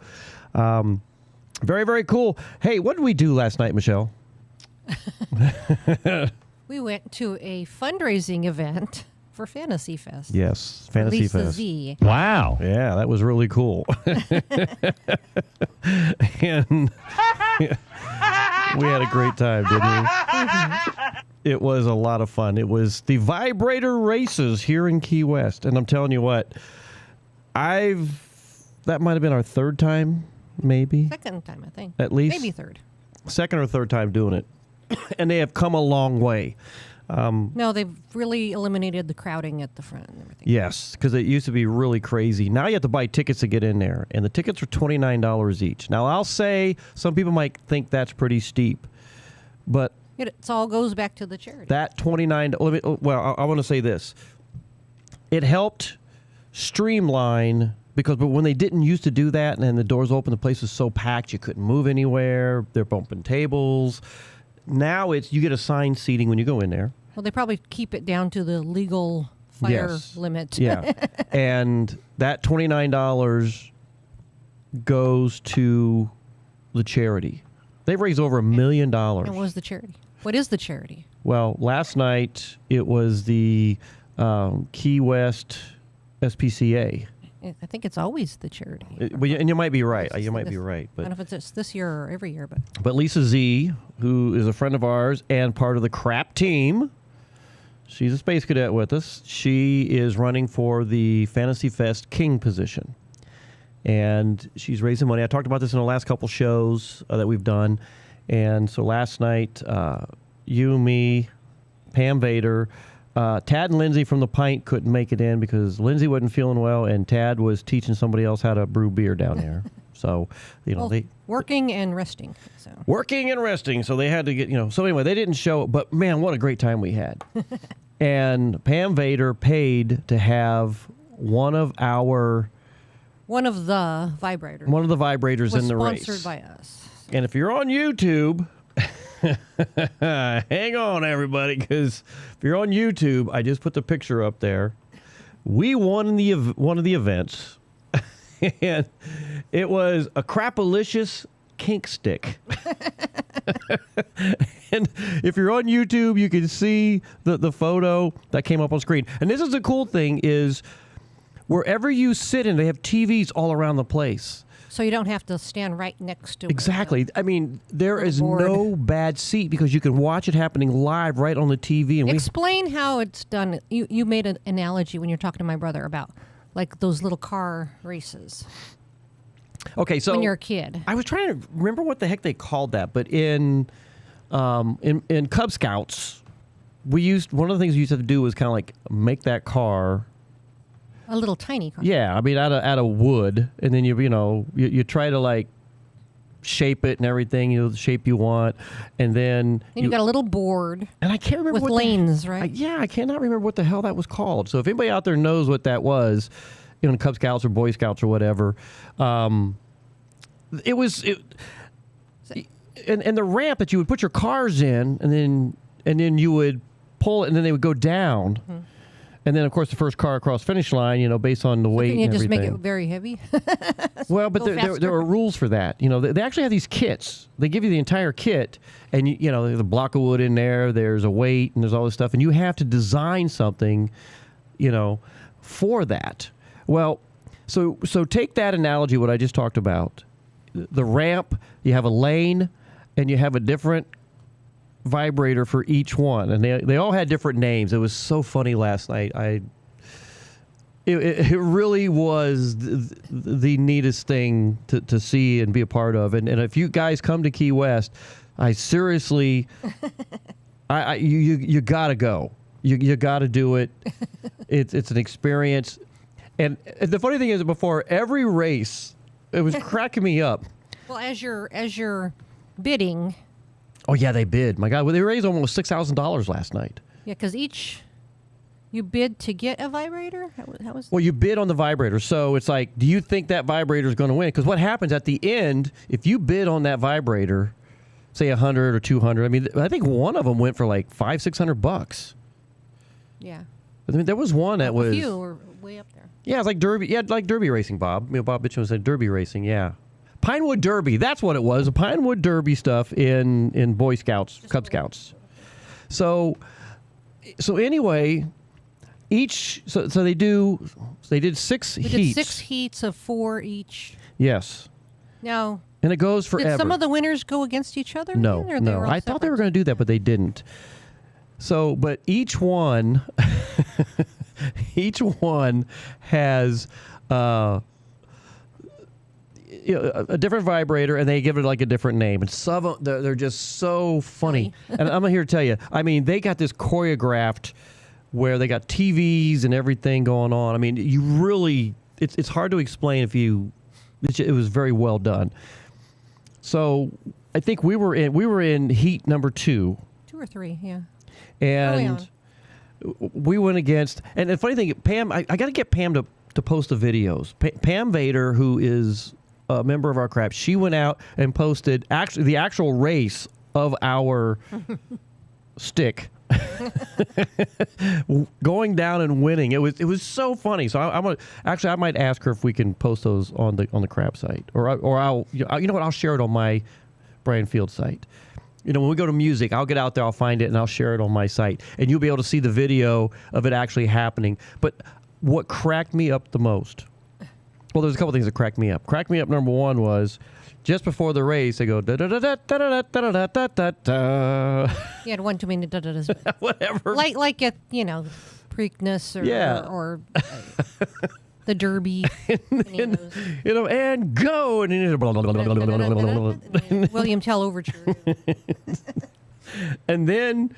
very, very cool. Hey, what did we do last night, Michelle? We went to a fundraising event for Fantasy Fest. Yes, Fantasy Lisa Fest. Z. Wow. Yeah, that was really cool. And we had a great time, didn't we? It was a lot of fun. It was the Vibrator Races here in Key West. And I'm telling you what, that might have been our 3rd time, maybe. 2nd time, I think. At least. Maybe 3rd. 2nd or 3rd time doing it. And they have come a long way. No, they've really eliminated the crowding at the front and everything. Yes, because it used to be really crazy. Now you have to buy tickets to get in there, and the tickets are $29 each. Now, I'll say some people might think that's pretty steep, but It all goes back to the charity. that $29, well, I want to say this. It helped streamline, because when they didn't used to do that, and then the doors open, the place was so packed, you couldn't move anywhere. They're bumping tables. Now you get assigned seating when you go in there. Well, they probably keep it down to the legal fire limit. Yeah. And that $29 goes to the charity. They've raised over $1 million. And what was the charity? What is the charity? Well, last night it was the Key West SPCA. I think it's always the charity. And you might be right. You might be right. I don't know if it's this year or every year, but. But Lisa Z, who is a friend of ours and part of the crap team, she's a space cadet with us. She is running for the Fantasy Fest King position. And she's raising money. I talked about this in the last couple shows that we've done. And so last night, you, me, Pam Vader, Tad and Lindsay from the Pint couldn't make it in because Lindsay wasn't feeling well, and Tad was teaching somebody else how to brew beer down there. So, they working and resting. So. Working and resting. So they had to get, So anyway, they didn't show. But man, what a great time we had. And Pam Vader paid to have one of the vibrators. One of the vibrators in the race. Sponsored by us. And if you're on YouTube, hang on, everybody, because if you're on YouTube, I just put the picture up there. We won one of the events, and it was a crapalicious kink stick. And if you're on YouTube, you can see the photo that came up on screen. And this is the cool thing is wherever you sit in, they have TVs all around the place. So you don't have to stand right next to it. Exactly. I mean, there is no bad seat because you can watch it happening live right on the TV. And explain how it's done. You made an analogy when you're talking to my brother about like those little car races. Okay, so when you're a kid, I was trying to remember what the heck they called that, but in Cub Scouts, one of the things we used to do was kind of like make that car. A little tiny car. Yeah, I mean, out of wood, and then you try to like shape it and everything, the shape you want, and then you got a little board. And I can't remember with lanes, right? I cannot remember what the hell that was called. So if anybody out there knows what that was, Cub Scouts or Boy Scouts or whatever, and the ramp that you would put your cars in, and then you would pull it, and then they would go down. Mm-hmm. And then, of course, the first car across the finish line, based on the weight and everything. Can you just make it very heavy? Well, but there are rules for that. They actually have these kits. They give you the entire kit, and, there's a block of wood in there, there's a weight, and there's all this stuff. And you have to design something, for that. Well, so take that analogy, what I just talked about. The ramp, you have a lane, and you have a different vibrator for each one, and they all had different names. It was so funny last night. It really was the neatest thing to see and be a part of. And if you guys come to Key West, I seriously, you gotta go. You gotta do it. It's an experience. And the funny thing is, before every race, it was cracking me up. Well, as you're bidding. Oh, yeah, they bid. My God, they raised almost $6,000 last night. Yeah, because you bid to get a vibrator? How was Well, you bid on the vibrator. So it's like, do you think that vibrator is going to win? Because what happens at the end, if you bid on that vibrator, say 100 or 200, I mean, I think one of them went for like $500-600. Yeah. I mean, there was one that was... A few were way up there. Yeah, it's like Derby. Yeah, like Derby racing, Bob. Bob Mitchell said Derby racing, yeah. Pinewood Derby, that's what it was. A Pinewood Derby stuff in Boy Scouts, Cub Scouts. So anyway, so they did 6 heats. We did 6 heats of 4 each. Yes. Now. And it goes forever. Did some of the winners go against each other? No. I thought they were going to do that, but they didn't. So, but each one has a different vibrator, and they give it like a different name. And some of them, they're just so funny. And I'm here to tell you, I mean, they got this choreographed where they got TVs and everything going on. I mean, you really, it's hard to explain it was very well done. So I think we were in heat number 2. 2 or 3, yeah. And we went against, and the funny thing, Pam, I got to get Pam to post the videos. Pam Vader, who is a member of our crap, she went out and posted the actual race of our stick going down and winning. It was so funny. So I might ask her if we can post those on the crap site, or I'll what, I'll share it on my Brian Field site. When we go to music, I'll get out there, I'll find it, and I'll share it on my site, and you'll be able to see the video of it actually happening. But what cracked me up the most Well, there's a couple things that cracked me up. Cracked me up number one was just before the race, they go da da da da da da da da da da da. You had one too many da-da-das. Whatever. Like at, Preakness or the Derby. And go. And William Tell Overture. And then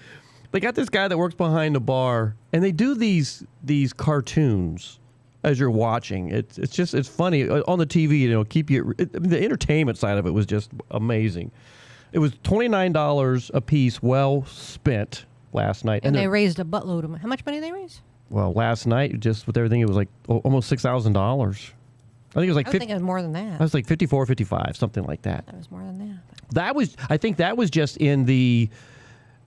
they got this guy that works behind the bar, and they do these cartoons as you're watching. It's funny on the TV. Keep you. The entertainment side of it was just amazing. It was $29 a piece, well spent last night, and they raised a buttload of money. How much money did they raise? Well, last night, just with everything, it was like almost $6,000. I think it was like. I think it was more than that. I was like 54, 55, something like that. That was more than that. I think that was just in the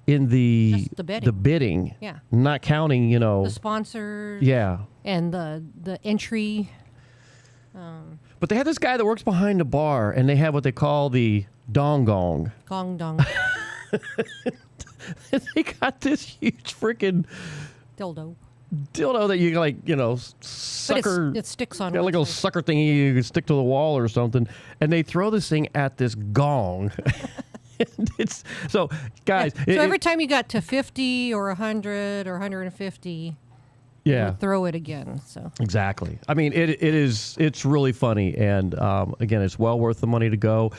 bidding. Yeah. Not counting, the sponsors. Yeah. And the entry. But they had this guy that works behind the bar, and they have what they call the dong gong. Gong dong. They got this huge freaking dildo that you sucker. It sticks on. Got like a sucker thing you can stick to the wall or something, and they throw this thing at this gong. Guys. Yeah. So every time you got to 50 or 100 or 150, yeah, you throw it again. So exactly. I mean, it's really funny, and again, it's well worth the money to go.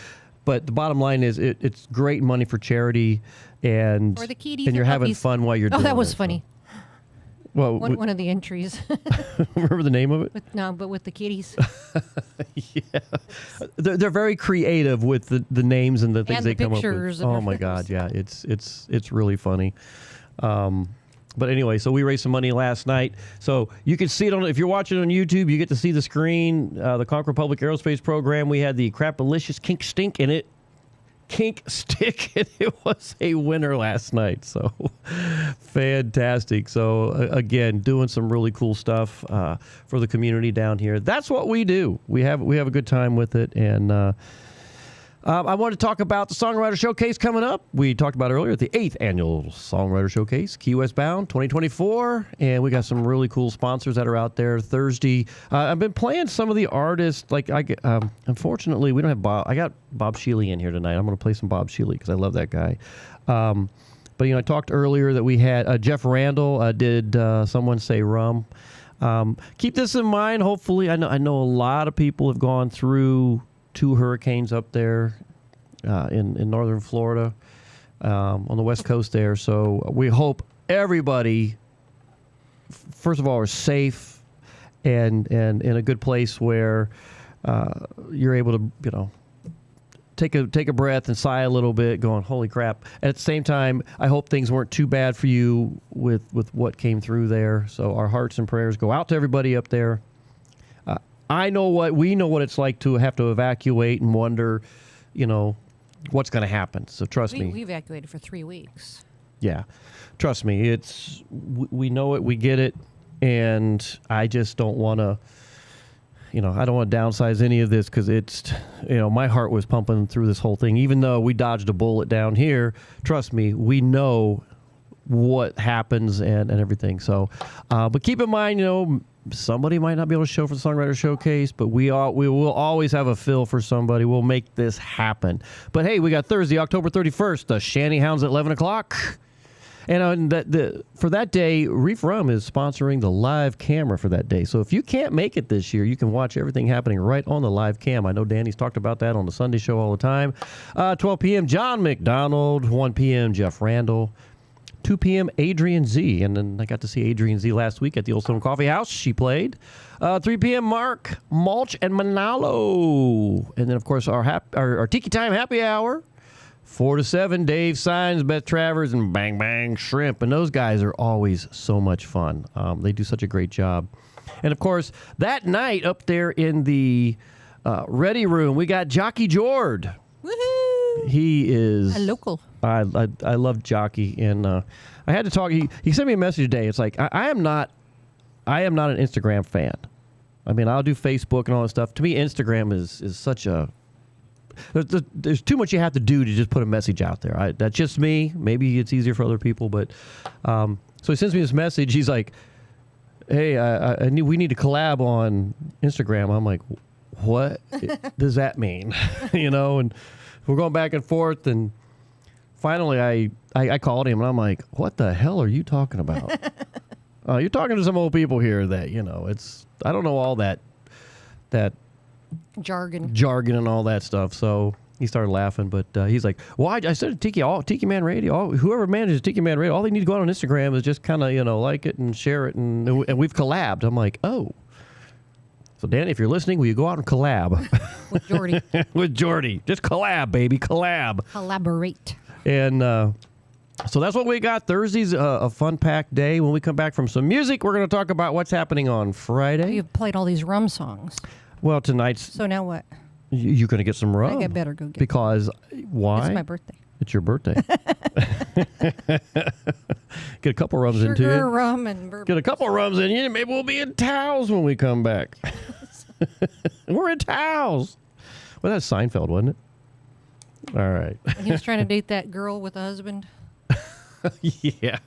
But the bottom line is, it's great money for charity, and or the kiddies and you're having puppies. fun while you're doing it. Oh, that was funny. Well, one of the entries. Remember the name of it? But with the kitties. Yeah, they're very creative with the names and the things and they the come up with. Oh my God, yeah, it's really funny. But anyway, so we raised some money last night. So you can see it if you're watching on YouTube, you get to see the screen. The Conquer Public Aerospace program. We had the Crapalicious Kink Stick, and it was a winner last night. So fantastic. So again, doing some really cool stuff for the community down here. That's what we do. We have a good time with it, and I want to talk about the Songwriter Showcase coming up. We talked about earlier, the 8th Annual Songwriter Showcase, Key West Bound 2024. And we got some really cool sponsors that are out there Thursday. I've been playing some of the artists. Unfortunately, we don't have Bob. I got Bob Shealy in here tonight. I'm going to play some Bob Shealy because I love that guy. But, I talked earlier that we had Jeff Randall did Someone Say Rum. Keep this in mind. Hopefully, I know a lot of people have gone through 2 hurricanes up there in northern Florida, on the west coast there. So we hope everybody, first of all, are safe and in a good place where you're able to, take a breath and sigh a little bit, going, holy crap. And at the same time, I hope things weren't too bad for you with what came through there. So our hearts and prayers go out to everybody up there. We know what it's like to have to evacuate and wonder, what's going to happen. So trust me. We evacuated for 3 weeks. Yeah. Trust me. We know it. We get it. And I just don't want to, I don't want to downsize any of this because it's, my heart was pumping through this whole thing. Even though we dodged a bullet down here, trust me, we know what happens and everything. So, but keep in mind, somebody might not be able to show for the Songwriter Showcase, but we will always have a fill for somebody. We'll make this happen. But hey, we got Thursday, October 31st, the Shanty Hounds at 11 o'clock. And for that day, Reef Rum is sponsoring the live camera for that day. So if you can't make it this year, you can watch everything happening right on the live cam. I know Danny's talked about that on the Sunday show all the time. 12 p.m., John McDonald. 1 p.m., Jeff Randall. 2 p.m., Adrian Z. And then I got to see Adrian Z last week at the Old Stone Coffee House. She played. 3 p.m., Mark, Mulch, and Manalo. And then, of course, our Tiki Time Happy Hour. 4 to 7, Dave Signs, Beth Travers, and Bang Bang Shrimp. And those guys are always so much fun. They do such a great job. And, of course, that night up there in the Ready Room, we got Jockey Jord. Woohoo! He is... a local. I love Jockey, and I had to talk. He sent me a message today. It's like I am not an Instagram fan. I mean, I'll do Facebook and all that stuff. To me, Instagram is such a there's too much you have to do to just put a message out there. That's just me. Maybe it's easier for other people, but so he sends me this message. He's like, hey, we need to collab on Instagram. I'm like, what does that mean? And we're going back and forth, and finally I called him, and I'm like, what the hell are you talking about? You're talking to some old people here that, it's, I don't know all that jargon and all that stuff. So he started laughing, but he's like, well, I said Tiki Man Radio, whoever manages Tiki Man Radio, all they need to go out on Instagram is just kind of, like it and share it, and we've collabed. I'm like, oh. So, Danny, if you're listening, will you go out and collab? With Jordy. With Jordy. Just collab, baby. Collab. Collaborate. And so that's what we got. Thursday's a fun-packed day. When we come back from some music, we're going to talk about what's happening on Friday. You've played all these rum songs. Well, tonight's... So now what? You're going to get some rum. I better go get Because why? It's my birthday. It's your birthday. Get a couple rums into Sugar, you. rum, and bourbon. Get a couple rums in you. Maybe we'll be in towels when we come back. We're in towels. Well, that's Seinfeld, wasn't it? All right. And he was trying to date that girl with a husband. Yeah.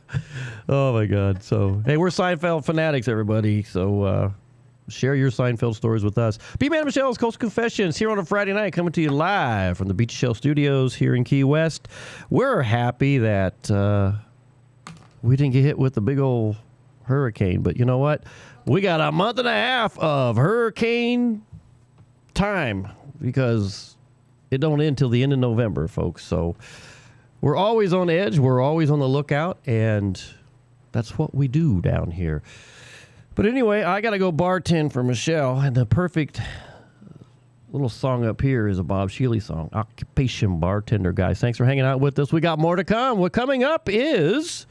Oh, my God. So, hey, we're Seinfeld fanatics, everybody. So, share your Seinfeld stories with us. B-Man and Michelle's Coastal Confessions here on a Friday night, coming to you live from the Beach Shell Studios here in Key West. We're happy that we didn't get hit with the big old hurricane, but you know what? We got a month and a half of hurricane time because it don't end till the end of November, folks. So we're always on edge. We're always on the lookout, and that's what we do down here. But anyway, I got to go bartend for Michelle, and the perfect little song up here is a Bob Shealy song, Occupation Bartender. Guys, thanks for hanging out with us. We got more to come. What coming up is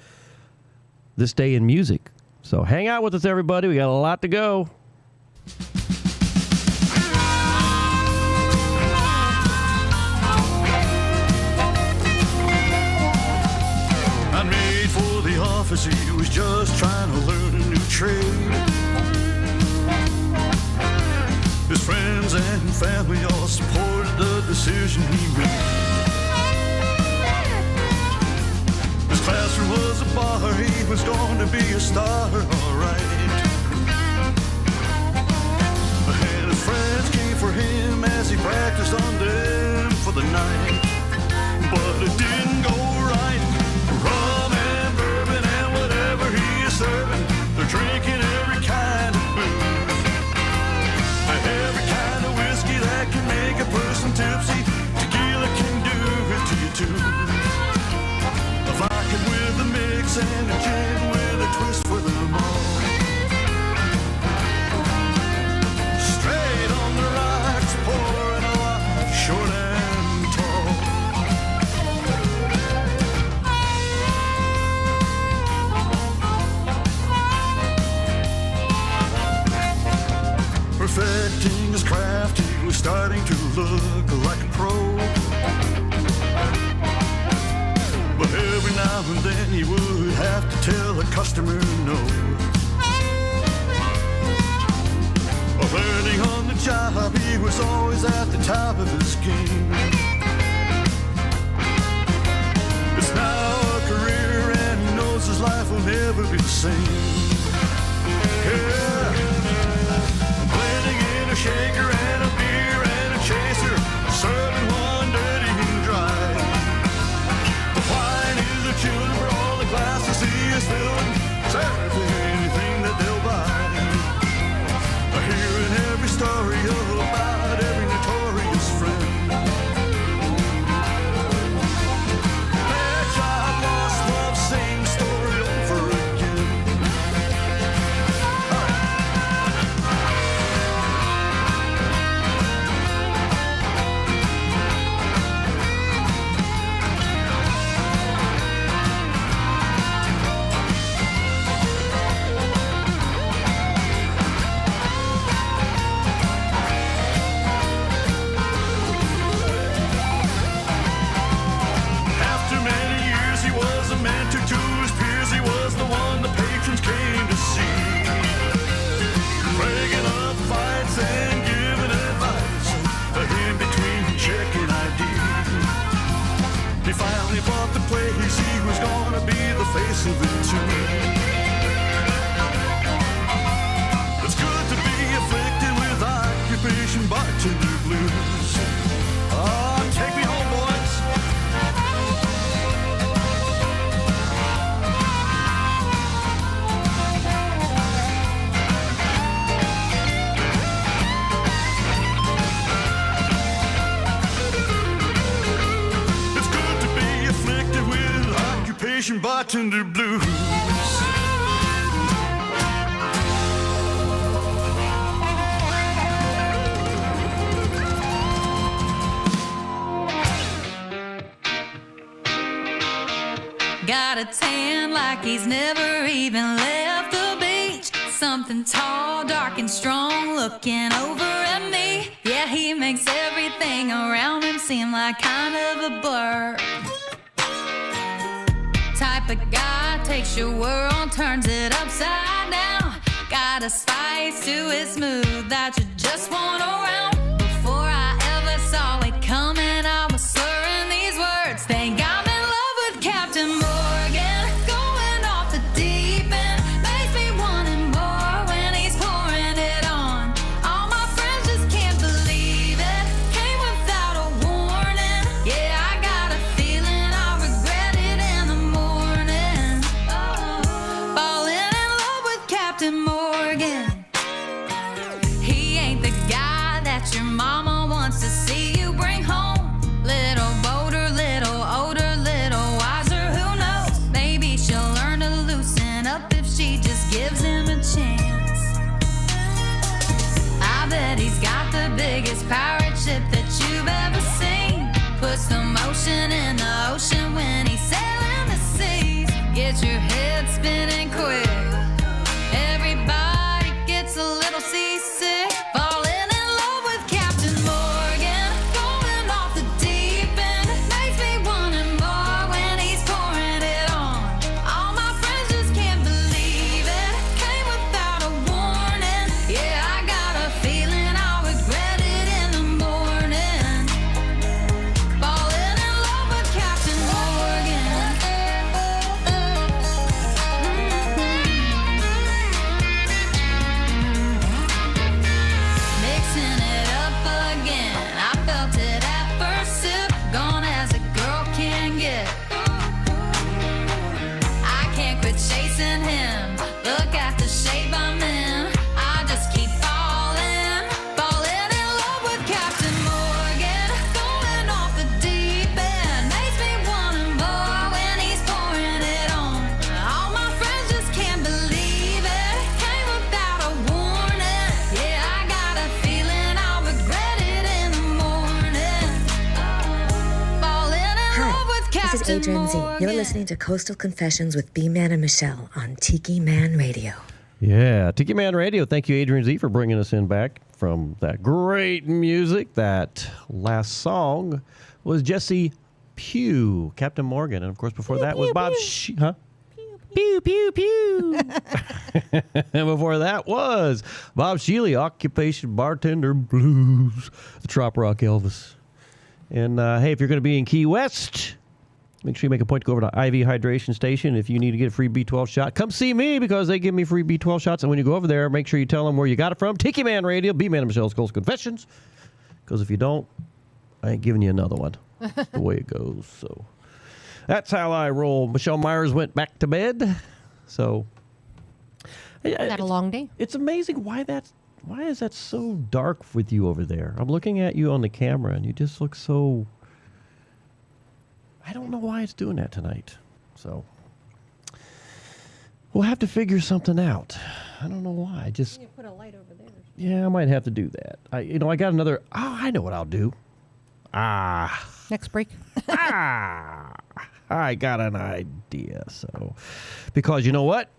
This Day in Music. So hang out with us, everybody. We got a lot to go. Unmade for the office, he was just trying to learn a new trade. His friends and family all supported the decision he made. His classroom was a bar, he was going to be a star, alright. And his friends came for him as he practiced on them for the night. But it didn't go right. Rum and bourbon and whatever he is serving, they're drinking every kind of booze. Every kind of whiskey that can make a person tipsy, tequila can do it to you too. A vodka with a mix and a gin with a twist for them all. Straight on the rocks, pouring a lot, short and tall. Perfecting his craft, he was starting to look like a pro. But every now and then he would have to tell a customer no. Learning on the job, he was always at the top of his game. It's now a career and he knows his life will never be the same. Yeah. Blending in a shaker and a beer and a chaser, serving one dirty and dry. The wine is the children for all the glasses he is filling, serving anything that they'll buy. Hearing every story about every notorious friend. Their job lost love, same story over again. occupation bartender blues. Got a tan like he's never even left the beach. Something tall, dark and strong, looking over at me. Yeah, he makes everything around him seem like kind of a blur. Type of guy takes your world, turns it upside down. Got a spice to his mood that you just want around. Before I ever saw it coming, I was slurring these words. Think I'm in love with Captain Morgan, going off the deep end. Makes me want him more when he's pouring it on. All my friends just can't believe it. Came without a warning. Yeah, I got a feeling I'll regret it in the morning. Falling in love with Captain Morgan. He ain't the guy that your mama wants to see you bring home. Little bolder, little older, little wiser, who knows? Maybe she'll learn to loosen up if she just gives him a chance. I bet he's got the biggest pirate ship that you've ever seen. Puts the motion in the ocean when he's sailing the seas. Get your head spinning quick. Everybody gets a little seasick. Falling in love with Captain Morgan, going off the deep end. Makes me want him more when he's pouring it on. All my friends just can't believe it. Came without a warning. Yeah, I got a feeling I'll regret it in the morning. Falling in love with Captain Morgan. Mixing it up again. I felt it at first sip. Gone as a girl can get. I can't quit chasing him. Look at the shape I'm in. I just keep falling. Falling in love with Captain Morgan. Going off the deep end. Makes me want him more when he's pouring it on. All my friends just can't believe it. Came without a warning. Yeah, I got a feeling I'll regret it in the morning. Falling in love with This Captain is Adrian Z. Morgan. You're listening to Coastal Confessions with B-Man and Michelle on Tiki Man Radio. Yeah, Tiki Man Radio. Thank you, Adrian Z, for bringing us in back from that great music. That last song was Jesse Pugh, Captain Morgan. And, of course, before that was Bob huh? Pew, pew, pew. And before that was Bob Shealy, Occupation Bartender Blues, the Trop Rock Elvis. And, hey, if you're going to be in Key West, make sure you make a point to go over to IV Hydration Station. If you need to get a free B12 shot, come see me because they give me free B12 shots. And when you go over there, make sure you tell them where you got it from. Tiki Man Radio, B-Man and Michelle's Coastal Confessions. Because if you don't, I ain't giving you another one. That's the way it goes. So that's how I roll. Michelle Myers went back to bed. So Had a long day. it's amazing why is that so dark with you over there? I'm looking at you on the camera and you just look so... I don't know why it's doing that tonight. So we'll have to figure something out. I don't know why. You put a light over there. Yeah, I might have to do that. I got another... Oh, I know what I'll do. Next break. I got an idea. So, because you know what?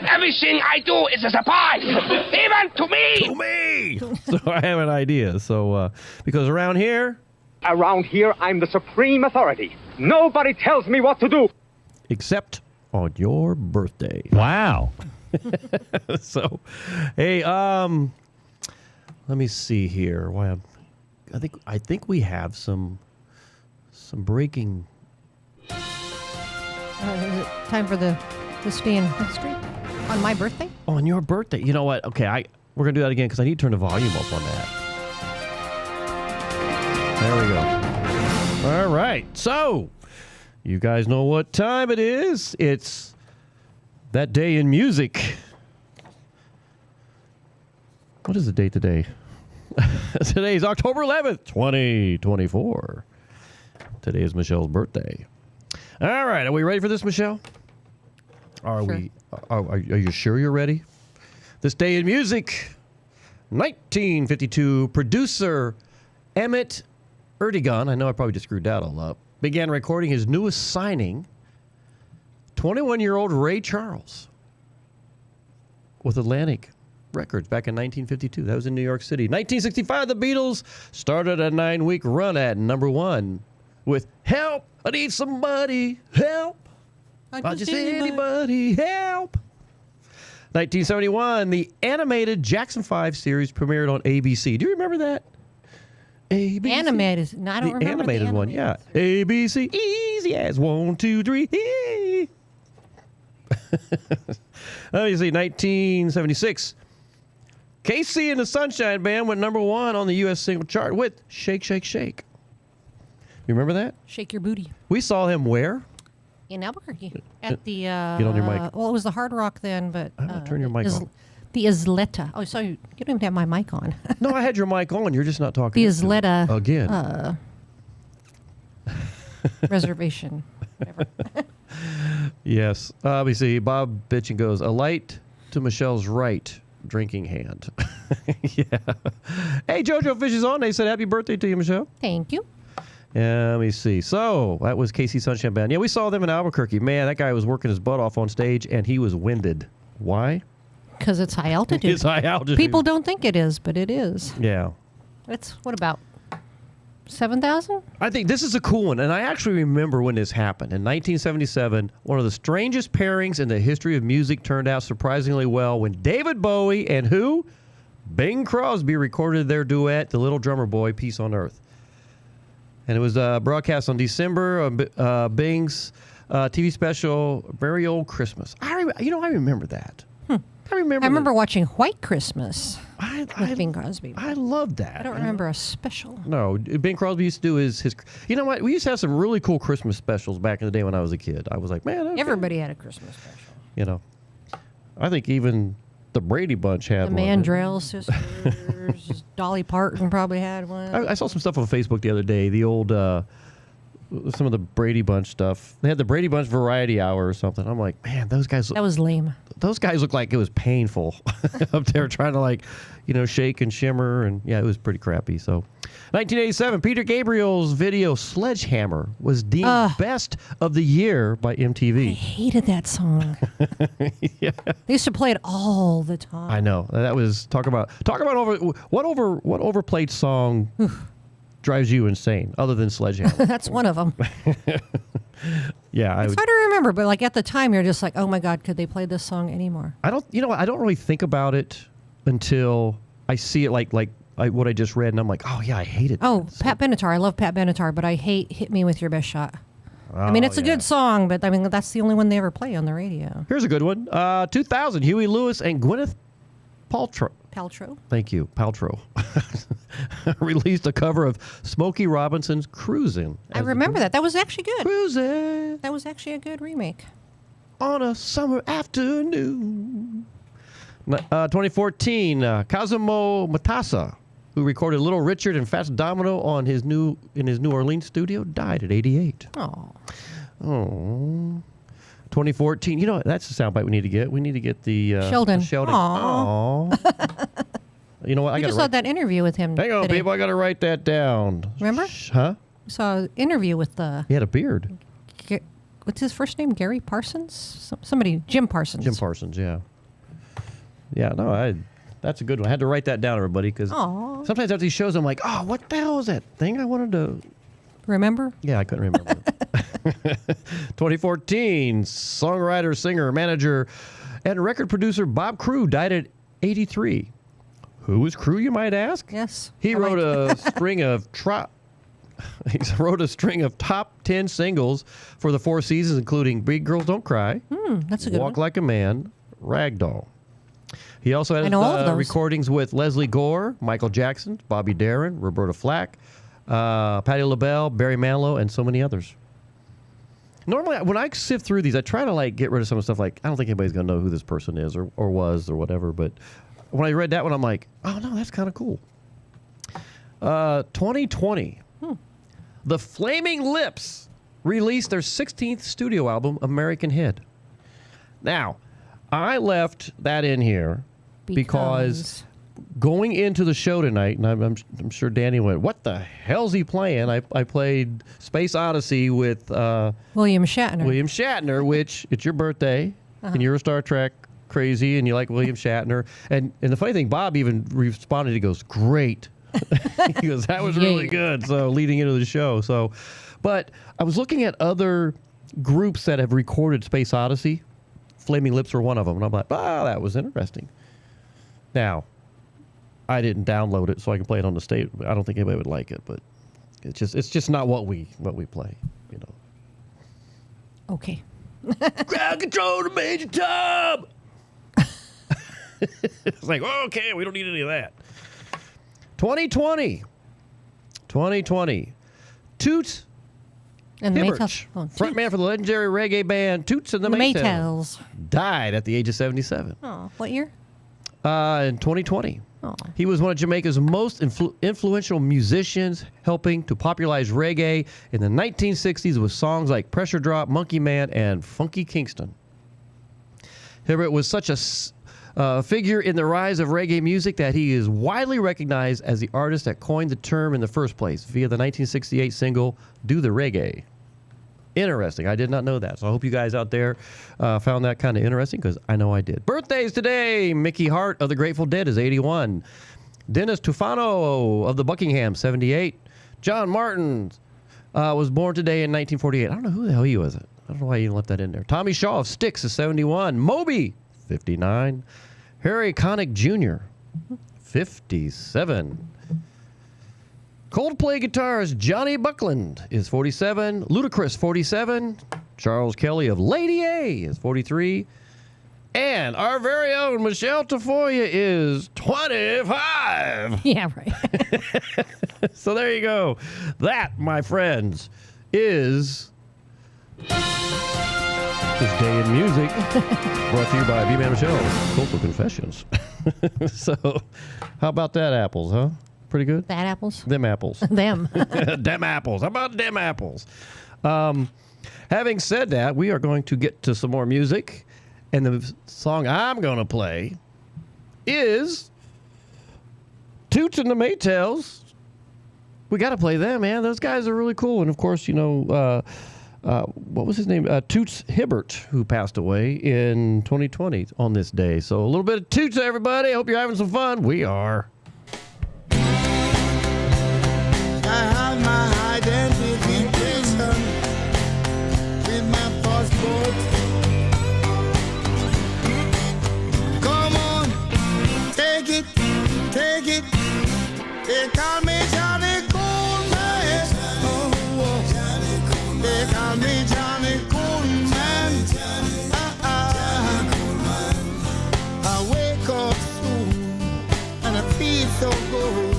Everything I do is a surprise, even to me. To me. So I have an idea. So, because around here, I'm the supreme authority. Nobody tells me what to do. except on your birthday. Wow. So, hey, let me see here. Why? I think we have some breaking. Is it time for the stay in history on my birthday? On your birthday. You know what? Okay, we're gonna do that again because I need to turn the volume up on that. There we go. All right. So, you guys know what time it is. It's that day in music. What is the date today? Today is October 11th, 2024. Today is Michelle's birthday. All right, are we ready for this, Michelle? Are we? Are you sure you're ready? This day in music, 1952, producer Emmett Ertegun, I know I probably just screwed that all up, began recording his newest signing, 21-year-old Ray Charles, with Atlantic Records back in 1952. That was in New York City. 1965, the Beatles started a 9-week run at number 1 with Help, I Need Somebody, Help. I just anybody, help. 1971, the animated Jackson 5 series premiered on ABC. Do you remember that? ABC. Animated. No, I don't remember the animated one, yeah. ABC, easy as 1, 2, 3. Let me see, 1976. Casey and the Sunshine Band went number 1 on the U.S. single chart with Shake, Shake, Shake. You remember that? Shake Your Booty. We saw him where? In Albuquerque. At the... Get on your mic. Well, it was the Hard Rock then, but... turn your mic on. The Isleta. Oh, so you don't even have my mic on. No, I had your mic on. You're just not talking. The Isleta. Again. Reservation. Whatever. Yes. Let me see. Bob bitching goes, a light to Michelle's right drinking hand. Yeah. Hey, JoJo Fish is on. They said happy birthday to you, Michelle. Thank you. Let me see. So, that was Casey Sunshine Band. Yeah, we saw them in Albuquerque. Man, that guy was working his butt off on stage, and he was winded. Why? Because it's high altitude. It's high altitude. People don't think it is, but it is. Yeah. It's, what about 7,000? I think this is a cool one, and I actually remember when this happened. In 1977, one of the strangest pairings in the history of music turned out surprisingly well when David Bowie and who? Bing Crosby recorded their duet, The Little Drummer Boy, Peace on Earth. And it was broadcast on December of Bing's TV special, Very Old Christmas. I remember that. I remember watching White Christmas with Bing Crosby. I loved that. I don't remember a special. No, Bing Crosby used to do his. You know what? We used to have some really cool Christmas specials back in the day when I was a kid. I was like, man. Okay. Everybody had a Christmas special. You know, I think even the Brady Bunch had one. The Mandrell sisters. Dolly Parton probably had one. I saw some stuff on Facebook the other day. The old, some of the Brady Bunch stuff. They had the Brady Bunch Variety Hour or something. I'm like, man, those guys. That was lame. Those guys looked like it was painful up there trying to shake and shimmer. And yeah, it was pretty crappy. So 1987, Peter Gabriel's video Sledgehammer was deemed best of the year by MTV. I hated that song. Yeah. They used to play it all the time. I know. That was talk about what overplayed song drives you insane other than Sledgehammer. That's one of them. Yeah, it's hard to remember, but like at the time, you're just like, "Oh my God, could they play this song anymore?" I don't really think about it until I see it, like what I just read, and I'm like, "Oh yeah, I hate it." Oh, Pat Benatar, I love Pat Benatar, but I hate "Hit Me with Your Best Shot." I mean, it's a good song, but I mean that's the only one they ever play on the radio. Here's a good one. 2000, Huey Lewis and Gwyneth Paltrow. Thank you, Paltrow. Released a cover of Smokey Robinson's "Cruisin'." I remember that. That was actually good. Cruisin'. That was actually a good remake. On a summer afternoon. 2014, Cosimo Matassa, who recorded Little Richard and Fats Domino in his New Orleans studio, died at 88. Oh. 2014. You know, that's the soundbite we need to get. We need to get the Sheldon. Aww. You know what? I just saw that interview with him. Hang on, people. I got to write that down. Remember? Huh? I saw an interview with the. He had a beard. What's his first name? Gary Parsons? Somebody. Jim Parsons. Jim Parsons. Yeah. Yeah. No, that's a good one. I had to write that down, everybody, because sometimes after these shows, I'm like, oh, what the hell is that thing I wanted to remember? Yeah, I couldn't remember. 2014, songwriter, singer, manager, and record producer Bob Crew died at 83. Who was Crew, you might ask? Yes. He wrote a string of top 10 singles for the Four Seasons, including Big Girls Don't Cry, that's a good Walk one. Like a Man, Ragdoll. He also has recordings with Leslie Gore, Michael Jackson, Bobby Darin, Roberta Flack, Patti LaBelle, Barry Manilow, and so many others. Normally, when I sift through these, I try to get rid of some stuff I don't think anybody's going to know who this person is or was or whatever, but when I read that one, I'm like, oh, no, that's kind of cool. 2020. The Flaming Lips released their 16th studio album, American Head. Now, I left that in here because going into the show tonight, and I'm sure Danny went, what the hell's he playing? I played Space Odyssey with William Shatner. Which it's your birthday, and you're a Star Trek crazy, and you like William Shatner. And the funny thing, Bob even responded, he goes, great. He goes, that was really good. So leading into the show. So, but I was looking at other groups that have recorded Space Odyssey. Flaming Lips were one of them. And I'm like, that was interesting. Now, I didn't download it so I can play it on the stage. I don't think anybody would like it, but it's just not what we play, you know. Okay. Ground control to Major Tom. It's like, okay, we don't need any of that. 2020. Toots and the Hibbert, frontman for the legendary reggae band Toots and the Maytals, died at the age of 77. Oh, what year? In 2020. Oh. He was one of Jamaica's most influential musicians, helping to popularize reggae in the 1960s with songs like Pressure Drop, Monkey Man, and Funky Kingston. Hibbert was such a figure in the rise of reggae music that he is widely recognized as the artist that coined the term in the first place via the 1968 single, Do the Reggae. Interesting. I did not know that. So I hope you guys out there found that kind of interesting, because I know I did. Birthdays today. Mickey Hart of the Grateful Dead is 81. Dennis Tufano of the Buckingham, 78. John Martin was born today in 1948. I don't know who the hell he was. I don't know why you left that in there. Tommy Shaw of Styx is 71. Moby, 59. Harry Connick Jr., 57. Coldplay guitarist Johnny Buckland is 47. Ludacris, 47. Charles Kelly of Lady A is 43. And our very own Michelle Tafoya is 25. Yeah, right. So there you go. That, my friends, is This Day in Music, brought to you by B-Man Michelle, Coastal Confessions. So, how about that apples, huh? Pretty good? That apples? Them apples. Them. Them apples. How about them apples? Having said that, we are going to get to some more music. And the song I'm going to play is Toots and the Maytals. We got to play them, man. Those guys are really cool. And, of course, you know, what was his name? Toots Hibbert, who passed away in 2020 on this day. So a little bit of Toots, everybody. Hope you're having some fun. We are. I have my identification with my passport. Come on, take it, take it. They call me Johnny Coolman. They call me Johnny Coolman. I wake up soon and I feel so good.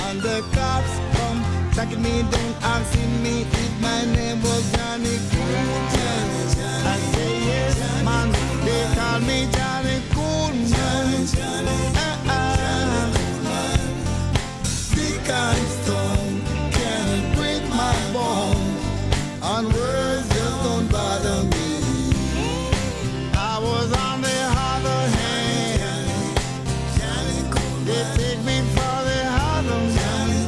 And the cops come tracking me down, asking me if my name was Johnny Coolman. I say yes, man. They call me Johnny Coolman. Stick and stone can't break my bones, and words just don't bother me. I was on the other hand. They take me for the other man.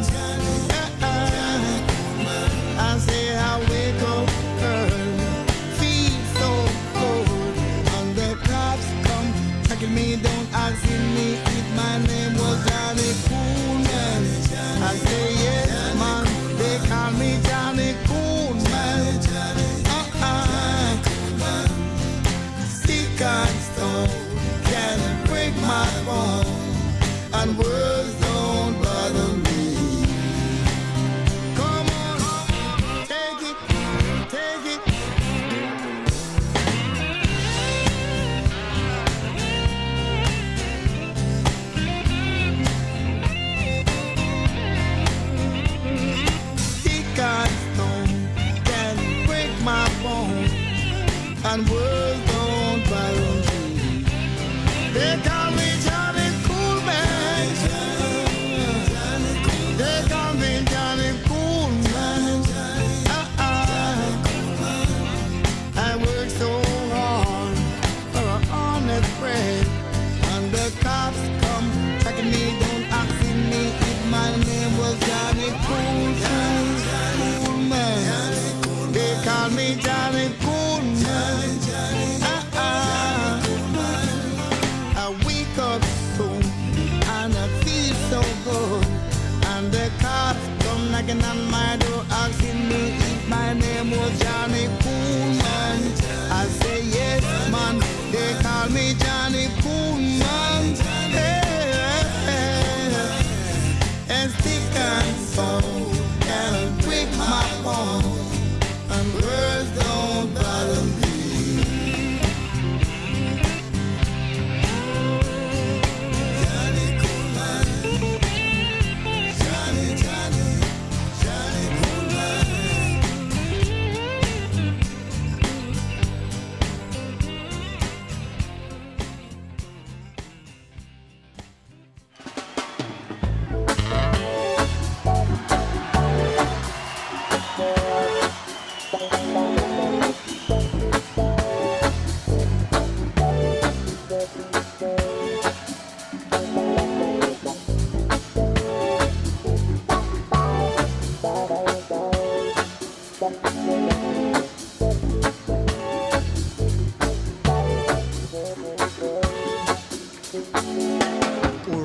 I say I wake up early, feel so cold, and the cops come tracking me down, asking me if my name was Johnny Coolman. I say yes, man. They call me Johnny Coolman. Stick and stone can't break my bones, and words don't bother me. Come on, take it, take it. Stick and stone can't break my bones, and words don't bother me. They call me Johnny Coolman. They call me Johnny Coolman. call me Johnny Coolman. I wake up soon and I feel so good. And the cops come knocking on my door asking me if my name was Johnny Coolman. I say yes, man. They call me Johnny Coolman. And stick and stone and break my bones, and words don't bother me. Johnny Coolman, Johnny Coolman.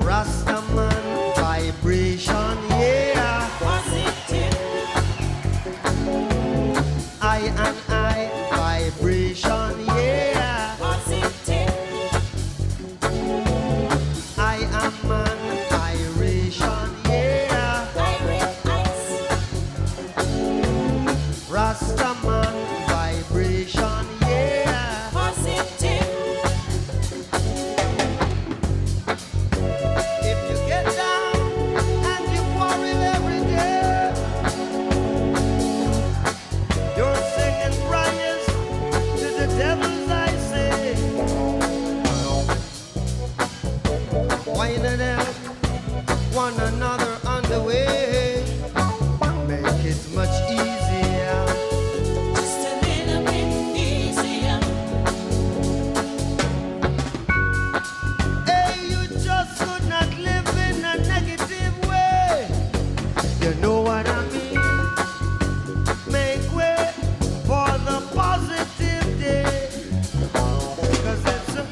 Rastaman vibration, yeah. Positive. I and I vibration, yeah. Positive. I am man iration, yeah. Rastaman vibration, yeah. Positive. If you get down and you quarrel every day, you're singing prayers to the devils, I say. Why not help one another on the way? Make it much easier. Just a little bit easier. Hey, you just could not live in a negative way. You know what I mean? Make way for the positive day. 'Cause it's a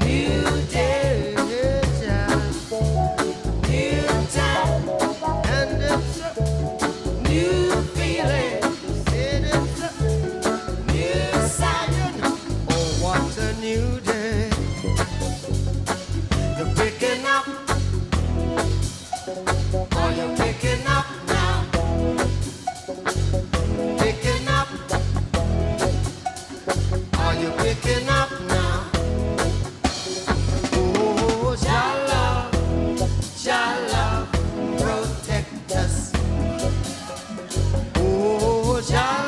new day, yeah. New time, and it's a new feeling. Said it's a new Zion. Oh, what a new day. You're picking up. Oh, you're picking up now. Picking up. Are you picking up now? Oh, Jah love, protect us. Oh, Jah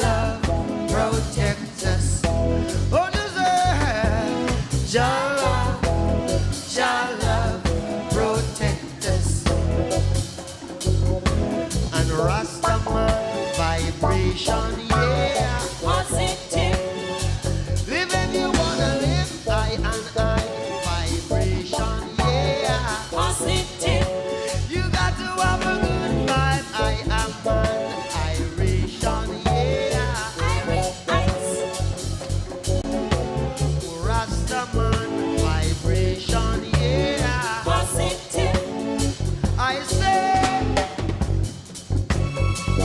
love, protect us. Oh, Jah love, protect us. And Rastaman vibration, yeah. Positive. Live if you wanna live. I and I vibration, yeah. Positive. You got to have a good vibe. I am man iration, yeah. Rastaman vibration, yeah. Positive. I say,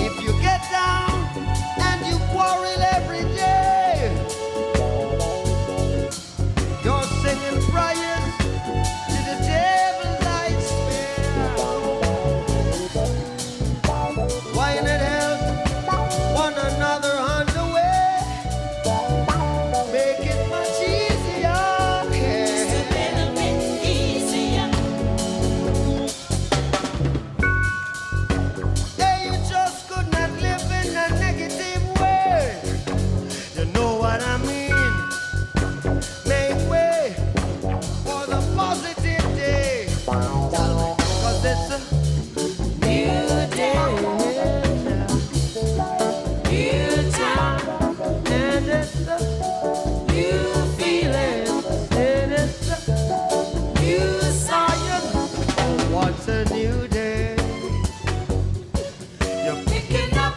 if you get down and you quarrel every day, you're singing prayers to the devil, I swear. Why not help one another on the way? Make it much easier. Just a little bit easier. Yeah, you just could not live in a negative way. You know what I mean? Make way for the positive day. 'Cause it's a new day, new time, and it's a new feeling, and it's a new Zion. What's a new day? You're picking up.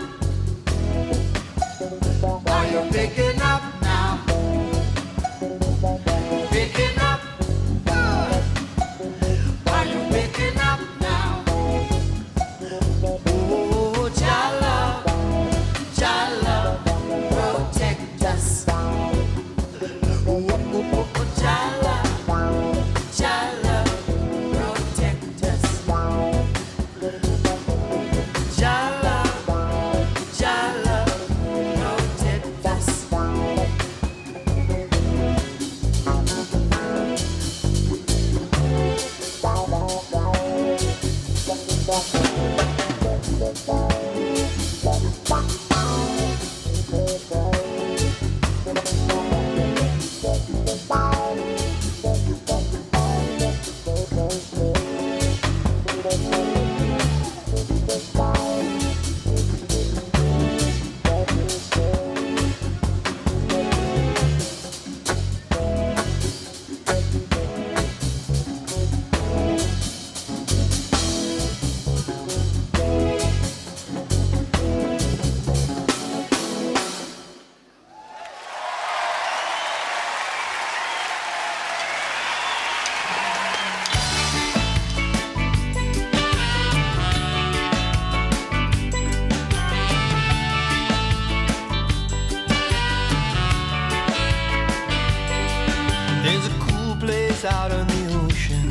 it's out on the ocean.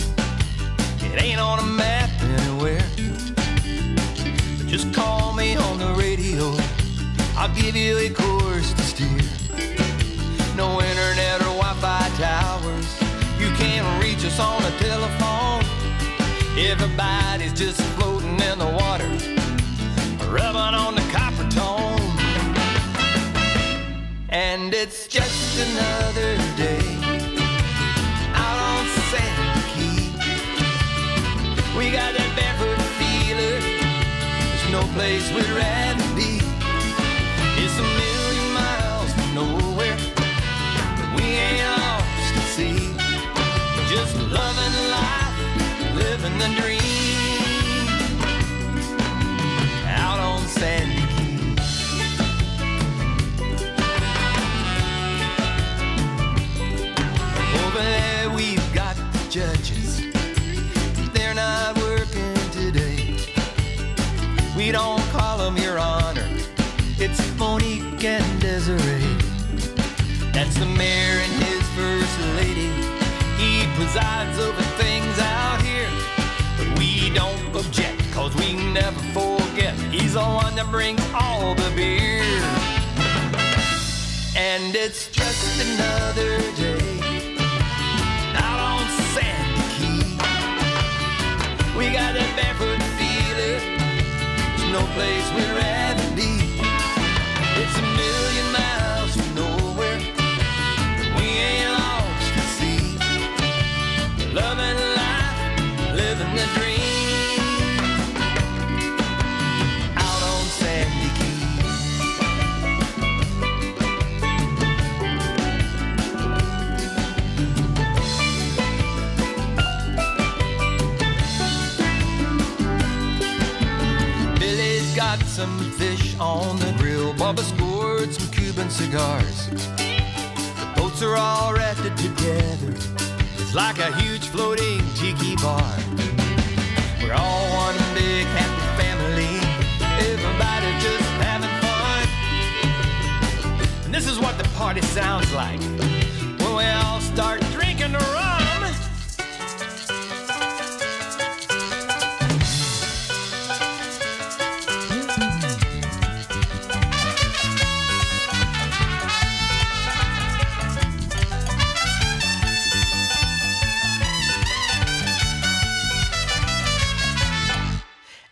It ain't on a map anywhere. But just call me on the radio, I'll give you a course to steer. No internet or Wi-Fi towers, you can't reach us on the telephone. Everybody's just floating in the water, rubbing on the copper tone. And it's just another day out on Sandy Key. We got that barefoot feeler, there's no place we'd rather be. It's 1,000,000 miles from nowhere, but we ain't lost at sea. Just loving life, living the dream out on Sandy Key. Over there we've got the judges, they're not working today. We don't call them Your Honor, it's Monique and Desiree. That's the mayor and his first lady. He presides over things out here, but we don't object, cause we never forget. He's the one that brings all the beer. And it's just another day out on Sandy Key. We got that barefoot feeler, there's no place we'd rather be. It's 1,000,000 miles from nowhere, but we ain't lost at sea. Loving life, living the dream out on Sandy Key. Billy's got some fish on the grill, Bubba scored some Cuban cigars. The boats are all rafted together, it's like a huge floating tiki bar. We're all one big happy family, everybody just having fun. And this is what the party sounds like when we all start drinking the rum.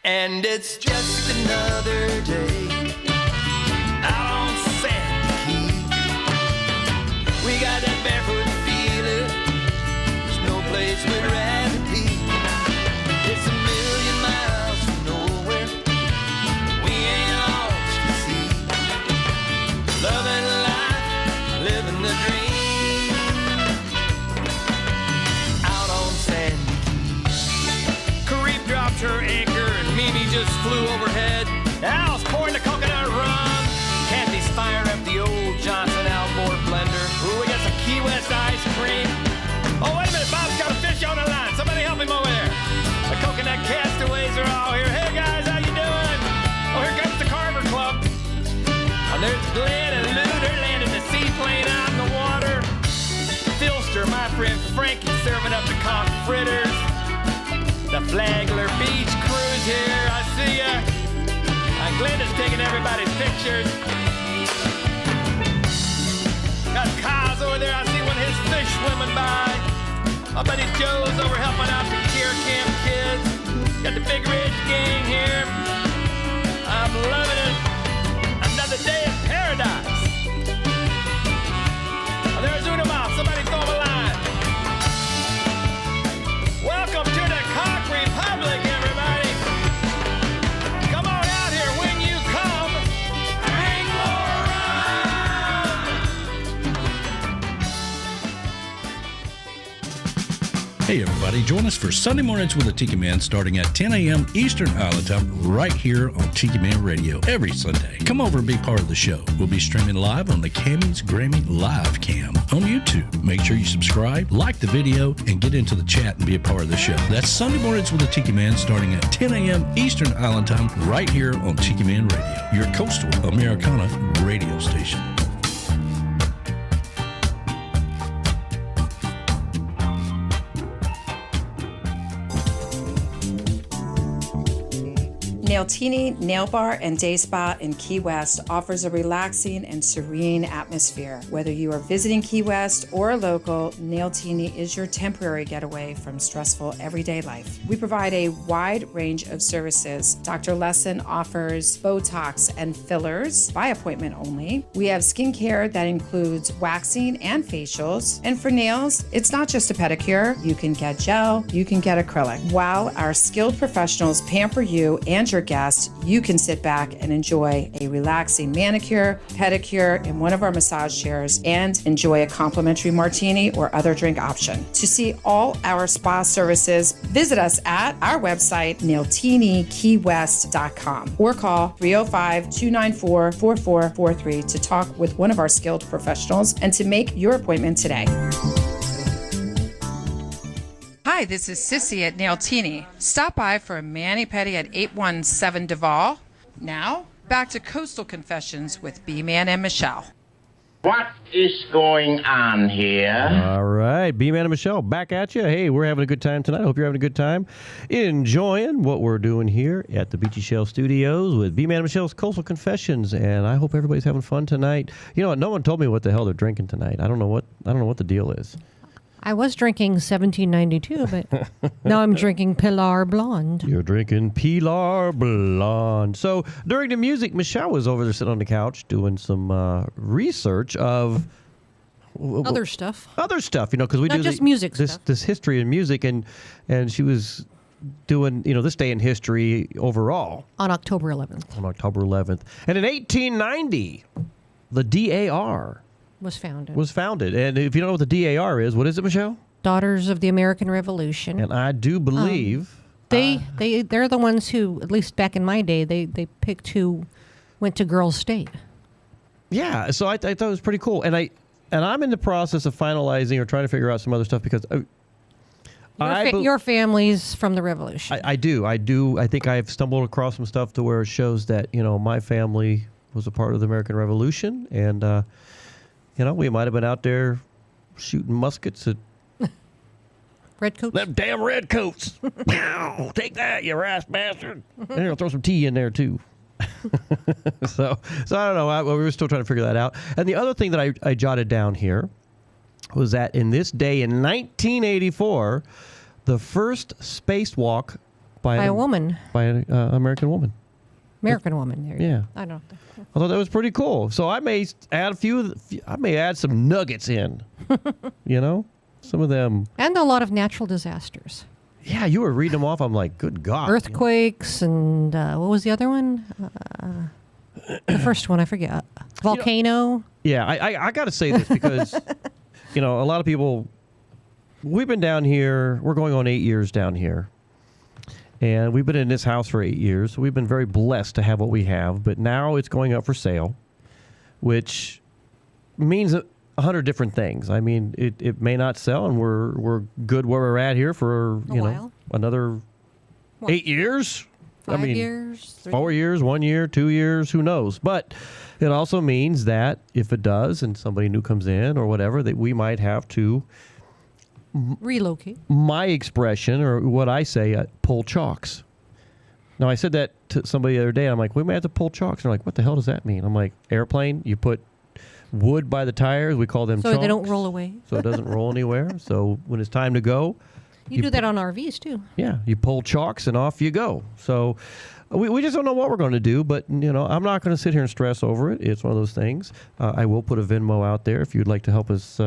And it's just another day out on Sandy Key. We got that barefoot feeling, there's no place we'd rather be. It's 1,000,000 miles from nowhere, we ain't lost at sea. Loving life, living the dream out on Sandy Key. Kareem dropped her anchor, Mimi just flew overhead. Al's pouring the coconut rum. Kathy's firing up the old Johnson outboard blender. Ooh, we got some Key West ice cream. Oh, wait a minute, Bob's got a fish on the line. Somebody help him over there. The coconut castaways are all here. Hey, guys, how you doing? Oh, here comes the Carver Club. Oh, there's Glenn and Lou. They're landing the seaplane out in the water. Filster, my friend Frankie, serving up the conch fritters. The Flagler Beach crew's here, I see ya. Glenda's taking everybody's pictures. Got Kyle's over there, I see one of his fish swimming by. My buddy Joe's over helping out the care camp kids. Got the Big Ridge gang here. I'm loving it. Another day in paradise. Oh, there's Unabomb. Somebody throw him a line. Welcome to the Cock Republic, everybody. Come on out here when you come. Drink more rum. Hey everybody, join us for Sunday Mornings with the Tiki Man starting at 10 a.m. Eastern Island Time right here on Tiki Man Radio every Sunday. Come over and be part of the show. We'll be streaming live on the Cammy's Grammy Live Cam on YouTube. Make sure you subscribe, like the video, and get into the chat and be a part of the show. That's Sunday Mornings with the Tiki Man starting at 10 a.m. Eastern Island Time right here on Tiki Man Radio, your coastal Americana radio station. Nailtini Nail Bar and Day Spa in Key West offers a relaxing and serene atmosphere. Whether you are visiting Key West or a local, Nailtini is your temporary getaway from stressful everyday life. We provide a wide range of services. Dr. Lesson offers Botox and fillers by appointment only. We have skincare that includes waxing and facials. And for nails, it's not just a pedicure. You can get gel, you can get acrylic. While our skilled professionals pamper you and your guests, you can sit back and enjoy a relaxing manicure, pedicure in one of our massage chairs and enjoy a complimentary martini or other drink option. To see all our spa services, visit us at our website, nailtiniKeyWest.com, or call 305-294-4443 to talk with one of our skilled professionals and to make your appointment today. Hi, this is Sissy at Nailtini. Stop by for a mani-pedi at 817 Duval. Now, back to Coastal Confessions with B-Man and Michelle. What is going on here? All right, B-Man and Michelle, back at you. Hey, we're having a good time tonight. I hope you're having a good time enjoying what we're doing here at the Beachy Shell Studios with B-Man and Michelle's Coastal Confessions, and I hope everybody's having fun tonight. You know what? No one told me what the hell they're drinking tonight. I don't know what the deal is. I was drinking 1792, but now I'm drinking Pilar Blonde. You're drinking Pilar Blonde. So during the music, Michelle was over there sitting on the couch doing some research of other stuff. Other stuff, you know, because we Not do just music this stuff. this history in music, and she was doing, you know, this day in history overall On October 11th. on October 11th, and in 1890, the DAR Was founded. was founded. And if you don't know what the DAR is, what is it, Michelle? Daughters of the American Revolution. And I do believe They're the ones who, at least back in my day, they picked who went to Girls State. Yeah, so I thought it was pretty cool, and I'm in the process of finalizing or trying to figure out some other stuff because Your family's from the Revolution. I do. I think I've stumbled across some stuff to where it shows that, you know, my family was a part of the American Revolution, and you know, we might have been out there shooting muskets at redcoats. Them damn redcoats. Take that, you rash bastard. And they'll throw some tea in there too. So I don't know. We were still trying to figure that out. And the other thing that I jotted down here was that in this day in 1984, the first spacewalk by a woman, by an American woman. American woman. There. Yeah. I don't know. I thought that was pretty cool. So I may add some nuggets in. You know, some of them. And a lot of natural disasters. Yeah, you were reading them off. I'm like, good God. Earthquakes and what was the other one? The first one, I forget. Volcano. Yeah, I got to say this because, you know, a lot of people, we've been down here, we're going on 8 years down here. And we've been in this house for 8 years. So we've been very blessed to have what we have. But now it's going up for sale, which means 100 different things. I mean, it may not sell, and we're good where we're at here for, you know, another 8 years. 5 years. 4 years, 1 year, 2 years, who knows? But it also means that if it does and somebody new comes in or whatever, that we might have to relocate. My expression, or what I say, pull chalks. Now, I said that to somebody the other day, and I'm like, we might have to pull chalks. And they're like, what the hell does that mean? I'm like, airplane, you put wood by the tires, we call them so chalks. They don't roll away. So it doesn't roll anywhere. So when it's time to go. You do that on RVs, too. Yeah, you pull chalks and off you go. So we just don't know what we're going to do, but, you know, I'm not going to sit here and stress over it. It's one of those things. I will put a Venmo out there if you'd like to help us.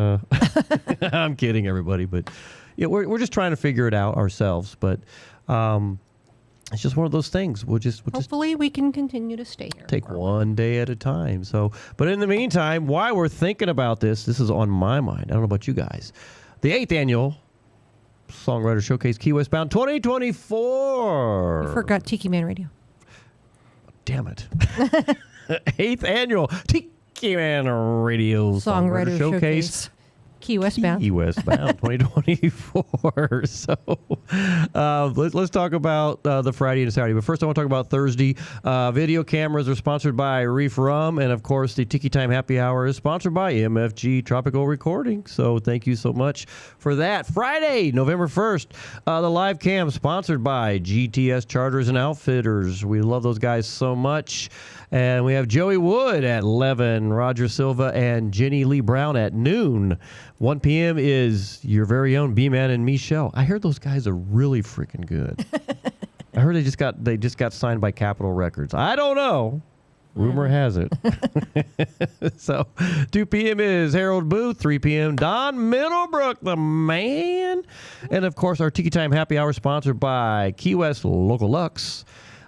I'm kidding, everybody, but yeah, we're just trying to figure it out ourselves. But it's just one of those things. We'll hopefully we can continue to stay here. Take one day at a time. So, but in the meantime, while we're thinking about this is on my mind. I don't know about you guys. The 8th annual Songwriter Showcase Key West Bound 2024. You forgot Tiki Man Radio. Damn it. 8th annual Tiki Man Radio Songwriter Showcase Key West bound. Key West bound 2024. So let's talk about the Friday and Saturday. But first I want to talk about Thursday. Video cameras are sponsored by Reef Rum. And, of course, the Tiki Time Happy Hour is sponsored by MFG Tropical Recording. So thank you so much for that. Friday, November 1st, the live cam sponsored by GTS Charters and Outfitters. We love those guys so much. And we have Joey Wood at 11, Roger Silva and Jenny Lee Brown at noon. 1 p.m. is your very own B-Man and Michelle. I heard those guys are really freaking good. I heard they just got signed by Capitol Records. I don't know. Rumor has it. So 2 p.m. is Harold Booth. 3 p.m. Don Middlebrook, the man. And, of course, our Tiki Time Happy Hour sponsored by Key West Local Lux.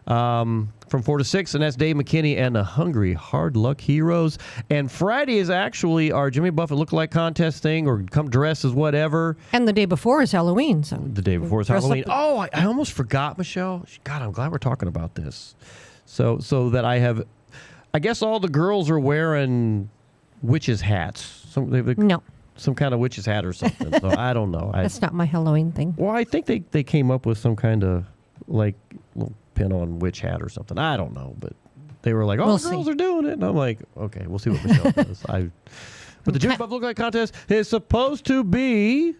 From 4 to 6, and that's Dave McKinney and the Hungry Hard Luck Heroes. And Friday is actually our Jimmy Buffett Lookalike Contest thing, or come dressed as whatever. And the day before is Halloween. So the day before is Halloween. Oh, I almost forgot, Michelle. God, I'm glad we're talking about this. So that I guess all the girls are wearing witches' hats. No. Some kind of witch's hat or something. So I don't know. That's not my Halloween thing. Well, I think they came up with some kind of like little pin on witch hat or something. I don't know, but they were like, "Oh, the girls are doing it," and I'm like, "Okay, we'll see what Michelle does." But the Jimmy Buffett Lookalike Contest is supposed to be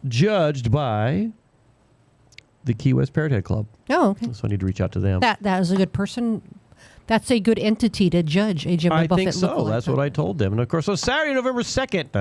judged by the Key West Parrot Head Club. Oh, okay. So I need to reach out to them. That is a good person. That's a good entity to judge a Jimmy Buffett. I think so. That's what I told them. And, of course, on Saturday, November 2nd,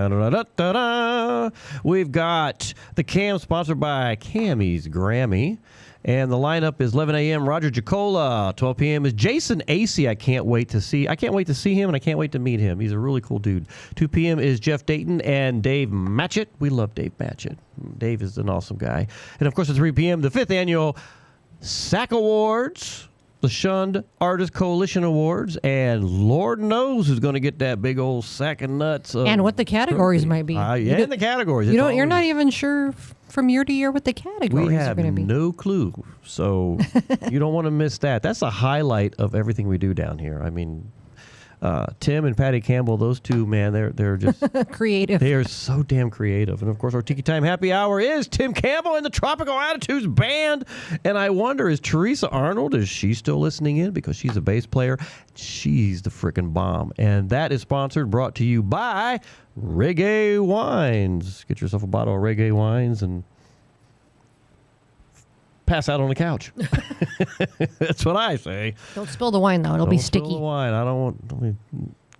we've got the Cam sponsored by Cammy's Grammy. And the lineup is 11 a.m. Roger Jacola. 12 p.m. is Jason Acey. I can't wait to see him, and I can't wait to meet him. He's a really cool dude. 2 p.m. is Jeff Dayton and Dave Matchett. We love Dave Matchett. Dave is an awesome guy. And, of course, at 3 p.m., the 5th annual SAC Awards, the Shunned Artist Coalition Awards, and Lord knows who's going to get that big old sack of nuts. And what the categories might be. And the categories. You're not even sure from year to year what the categories are going to be. We have no clue. So you don't want to miss that. That's a highlight of everything we do down here. I mean, Tim and Patty Campbell, those two, man, they're just creative. They are so damn creative. And, of course, our Tiki Time Happy Hour is Tim Campbell and the Tropical Attitudes Band. And I wonder, is Teresa Arnold, is she still listening in? Because she's a bass player. She's the frickin' bomb. And that is brought to you by Reggae Wines. Get yourself a bottle of Reggae Wines and pass out on the couch. That's what I say. Don't spill the wine, though. It'll be sticky. Don't spill the wine. I don't want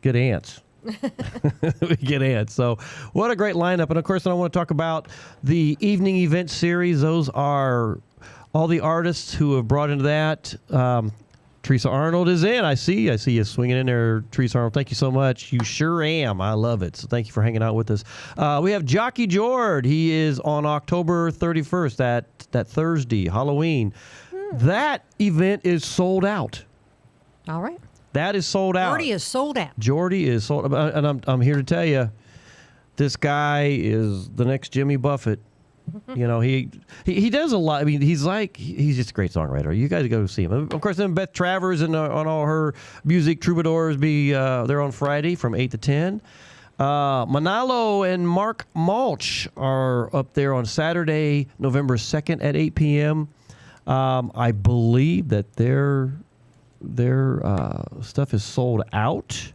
get ants. We get ants. So what a great lineup. And, of course, I want to talk about the evening event series. Those are all the artists who have brought into that. Teresa Arnold is in. I see you swinging in there, Teresa Arnold. Thank you so much. You sure am. I love it. So thank you for hanging out with us. We have Jockey Jord. He is on October 31st, that Thursday, Halloween. That event is sold out. All right. That is sold out. Jordy is sold out. Jordy is sold out. And I'm here to tell you, this guy is the next Jimmy Buffett. You know, he does a lot. I mean, he's just a great songwriter. You guys go see him. Of course, then Beth Travers and on all her music troubadours they're on Friday from 8 to 10. Manalo and Mark Mulch are up there on Saturday, November 2nd at 8 p.m. I believe that their stuff is sold out.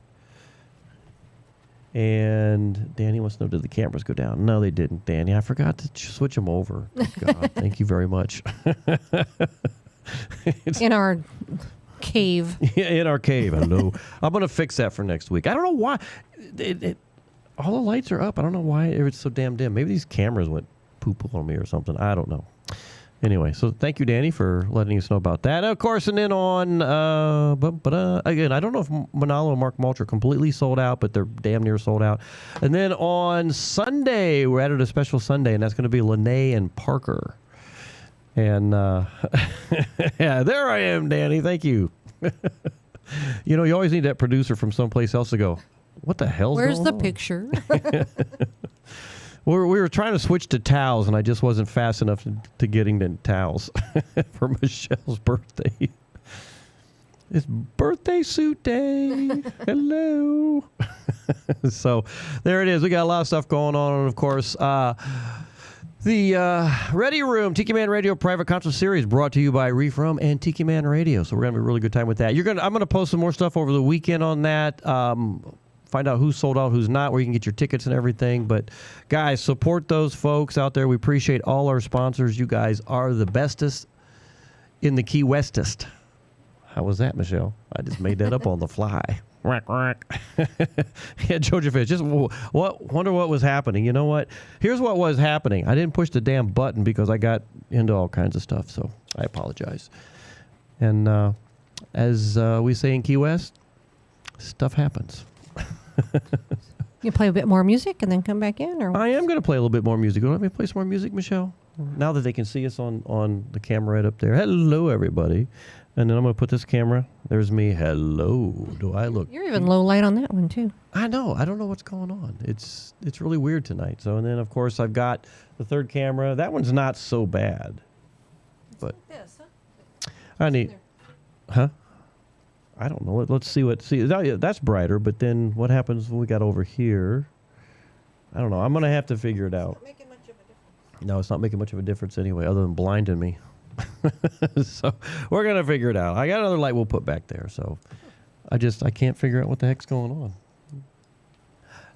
And Danny wants to know, did the cameras go down? No, they didn't, Danny. I forgot to switch them over. God, thank you very much. In our cave. Yeah, in our cave. Hello. I'm going to fix that for next week. I don't know why. All the lights are up. I don't know why it's so damn dim. Maybe these cameras went poo-poo on me or something. I don't know. Anyway, so thank you, Danny, for letting us know about that. Of course, and then on, again, I don't know if Manalo and Mark Mulch are completely sold out, but they're damn near sold out. And then on Sunday, we're added a special Sunday, and that's going to be Lene and Parker. And, yeah, there I am, Danny. Thank you. You know, you always need that producer from someplace else to go, what the hell's going on? Where's the picture? We were trying to switch to towels, and I just wasn't fast enough to getting the towels for Michelle's birthday. It's birthday suit day. Hello. So there it is. We got a lot of stuff going on. And, of course, the Ready Room, Tiki Man Radio Private Concert Series brought to you by Reef Rum and Tiki Man Radio. So we're going to have a really good time with that. I'm going to post some more stuff over the weekend on that. Find out who's sold out, who's not, where you can get your tickets and everything. But, guys, support those folks out there. We appreciate all our sponsors. You guys are the bestest in the Key Westest. How was that, Michelle? I just made that up on the fly. Rack, rack. Yeah, Georgia Fish. Just wonder what was happening. You know what? Here's what was happening. I didn't push the damn button because I got into all kinds of stuff, so I apologize. And as we say in Key West, stuff happens. You play a bit more music and then come back in? Or I am going to play a little bit more music. Let me play some more music, Michelle. Now that they can see us on the camera right up there. Hello, everybody. And then I'm going to put this camera. There's me. Hello. Do I look? You're even low light on that one, too. I know. I don't know what's going on. It's really weird tonight. So, and then, of course, I've got the third camera. That one's not so bad. But like this, huh? I need... Huh? I don't know. Let's see what... See, that's brighter, but then what happens when we got over here? I don't know. I'm going to have to figure it out. It's not making much of a difference. No, it's not making much of a difference anyway, other than blinding me. So we're going to figure it out. I got another light we'll put back there. So I can't figure out what the heck's going on.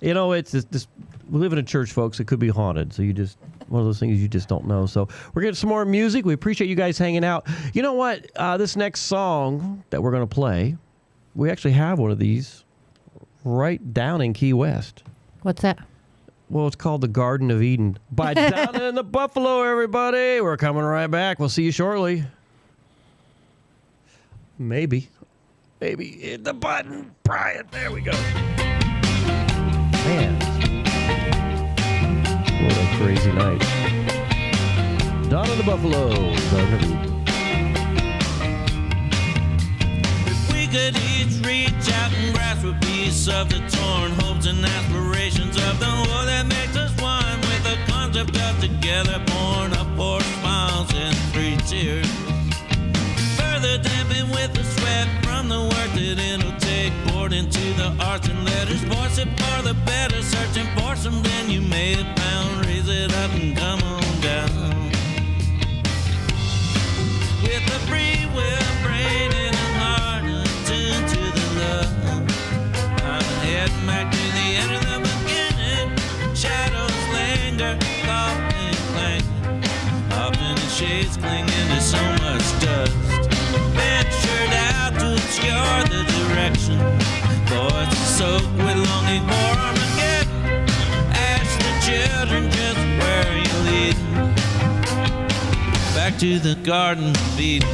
You know, it's this we live in a church, folks. It could be haunted. So one of those things you just don't know. So we're getting some more music. We appreciate you guys hanging out. You know what? This next song that we're going to play, we actually have one of these right down in Key West. What's that? Well, it's called The Garden of Eden by Down in the Buffalo, everybody. We're coming right back. We'll see you shortly. Maybe. Hit the button, Brian. There we go. Man. What a crazy night. Down in the Buffalo, Garden of Eden. If we could each reach out and grasp a piece of the torn hopes and aspirations of the whole that makes us one, with the concept of together born up for smiles and 3 tears. Further dampened with the sweat from the work that it'll take, poured into the arts and letters, voice it for the better, searching for something you may have found, raise it up and come on down. With the free will, brain and a heart attuned to the love, I'm heading back to the end of the beginning. Shadows linger, coughing, clang, often the shades clinging to so much dust. Ventured out to obscure the direction, voices soaked with longing for Armageddon. Ask the children just where you're leading, back to the Garden of Eden.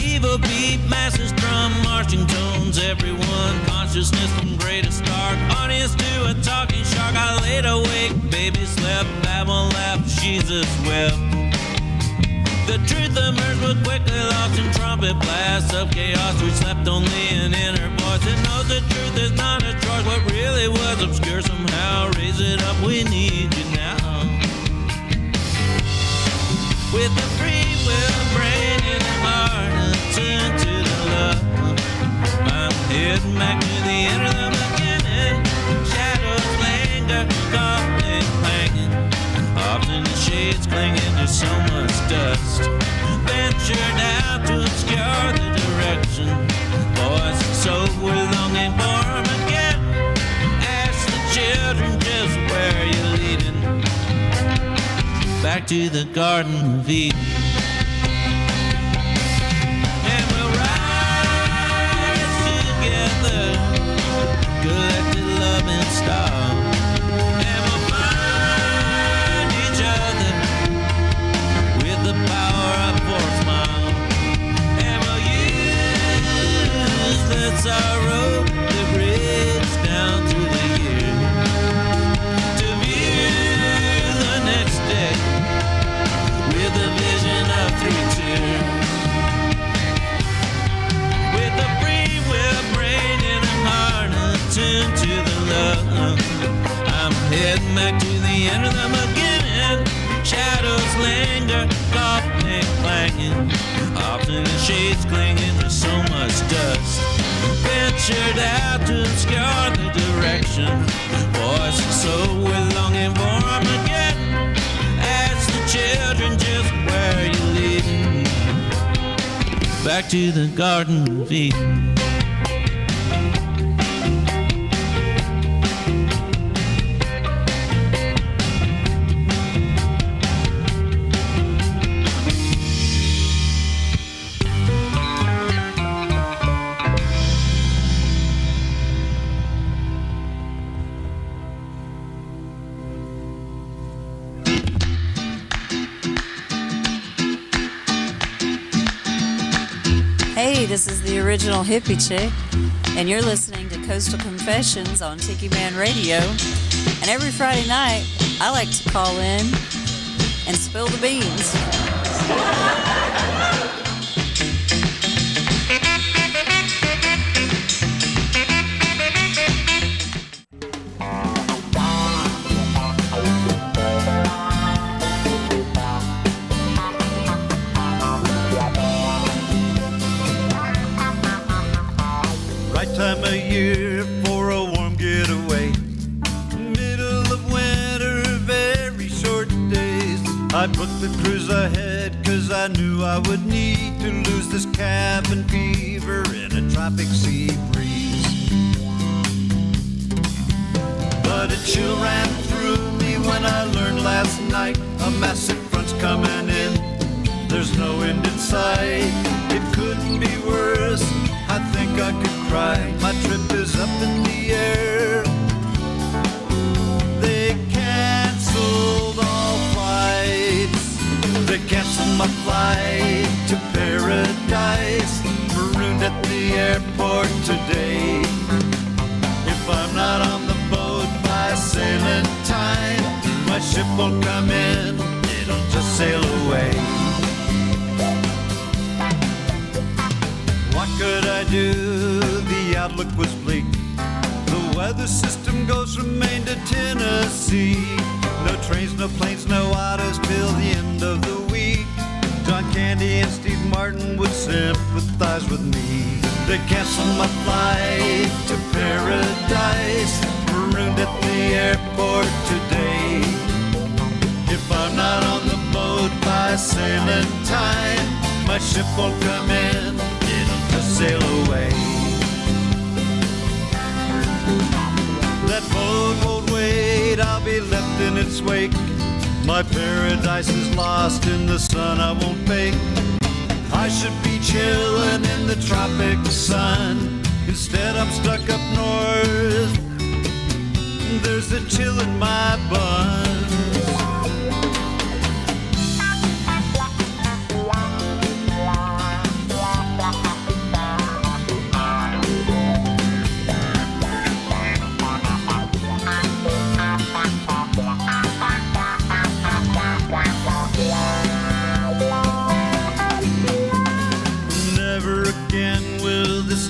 Evil beat, masses drum, marching tones, everyone consciousness from gray to stark, audience to a talking shark. I laid awake, baby slept, Babel laughed, Jesus wept. The truth emerged but quickly lost in trumpet blasts of chaos, which left only an inner voice that knows the truth is not a choice. What really was obscure somehow, raise it up, we need you now. With the free will, brain and a heart attuned to the love, I'm heading back to the end of the beginning. Shadows linger, coughing, clanging, often the shades clinging to so much dust. Ventured out to obscure the direction, voices soaked with longing for Armageddon. Ask the children just where you're leading, back to the Garden of Eden. And we'll rise together, collected love and style. And we'll find each other with the power of for smile. And we'll use the sorrow to bridge down through the year, to view the next day with a vision of 3 tears. With a free will, brain and a heart attuned to the love, I'm heading heading back to the end of the beginning. Shadows linger, coughing, clanging, often the shades clinging to so much dust. Ventured out to obscure the direction. Voice and soul with longing for Armageddon. Ask the children just where you leading. Back to the Garden of Eden. Hey, this is the original hippie chick, and you're listening to Coastal Confessions on Tiki Man Radio. And every Friday night, I like to call in and spill the beans. Time of year for a warm getaway. Middle of winter, very short days. I booked the cruise ahead cause I knew I would need to lose this cabin fever in a tropic sea breeze. But a chill ran through me when I learned last night a massive front's coming in. There's no end in sight, it couldn't be worse. I think I could cry, my trip is up in the air. They canceled all flights. They canceled my flight to paradise. Marooned at the airport today. If I'm not on the boat by sailing time, my ship won't come in, it'll just sail away. What could I do? The outlook was bleak. The weather system goes from Maine to Tennessee. No trains, no planes, no autos till the end of the week. John Candy and Steve Martin would sympathize with me. They canceled my flight to paradise. Marooned at the airport today. If I'm not on the boat by sailing time, my ship won't come in, it'll just sail away. That boat won't wait, I'll be left in its wake. My paradise is lost in the sun I won't bake. I should be chilling in the tropic sun. Instead I'm stuck up north. There's a chill in my buns.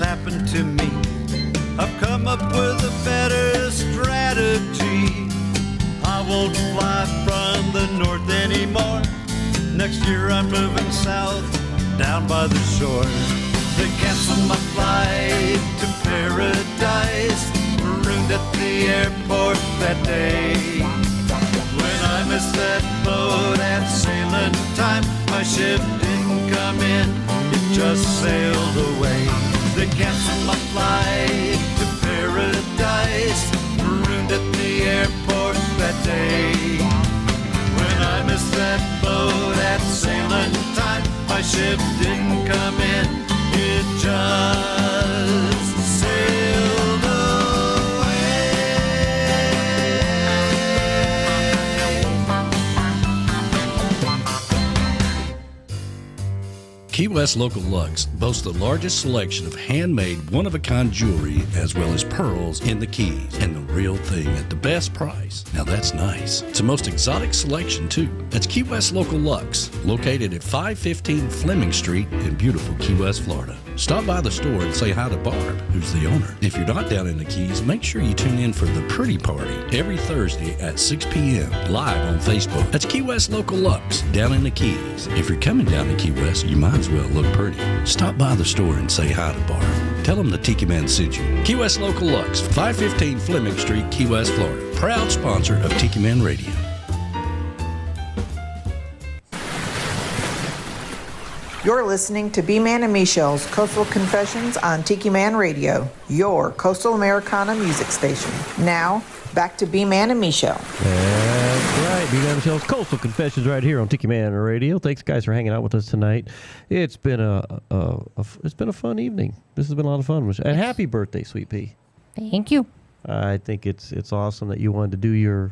Happened to me. I've come up with a better strategy. I won't fly from the north anymore. Next year I'm moving south, down by the shore. They canceled my flight to paradise. Marooned at the airport that day. When I missed that boat at sailing time, my ship didn't come in, it just sailed away. They canceled my flight to paradise. Marooned at the airport that day. When I missed that boat at sailing time, my ship didn't come in, it just sailed away. Key West Local Lugs boasts the largest selection of handmade, one-of-a-kind jewelry as well as pearls in the Keys. And the real thing at the best price. Now that's nice. It's the most exotic selection, too. That's Key West Local Lux, located at 515 Fleming Street in beautiful Key West, Florida. Stop by the store and say hi to Barb, who's the owner. If you're not down in the Keys, make sure you tune in for the Pretty Party every Thursday at 6 p.m. live on Facebook. That's Key West Local Lux, down in the Keys. If you're coming down to Key West, you might as well look pretty. Stop by the store and say hi to Barb. Tell them the Tiki Man sent you. Key West Local Lux, 515 Fleming Street, Key West, Florida. Proud sponsor of Tiki Man Radio. You're listening to B-Man and Michelle's Coastal Confessions on Tiki Man Radio, your coastal Americana music station. Now, back to B-Man and Michelle. That's right. B-Man and Michelle's Coastal Confessions right here on Tiki Man Radio. Thanks, guys, for hanging out with us tonight. It's been it's been a fun evening. This has been a lot of fun. And happy birthday, Sweet Pea. Thank you. I think it's awesome that you wanted to do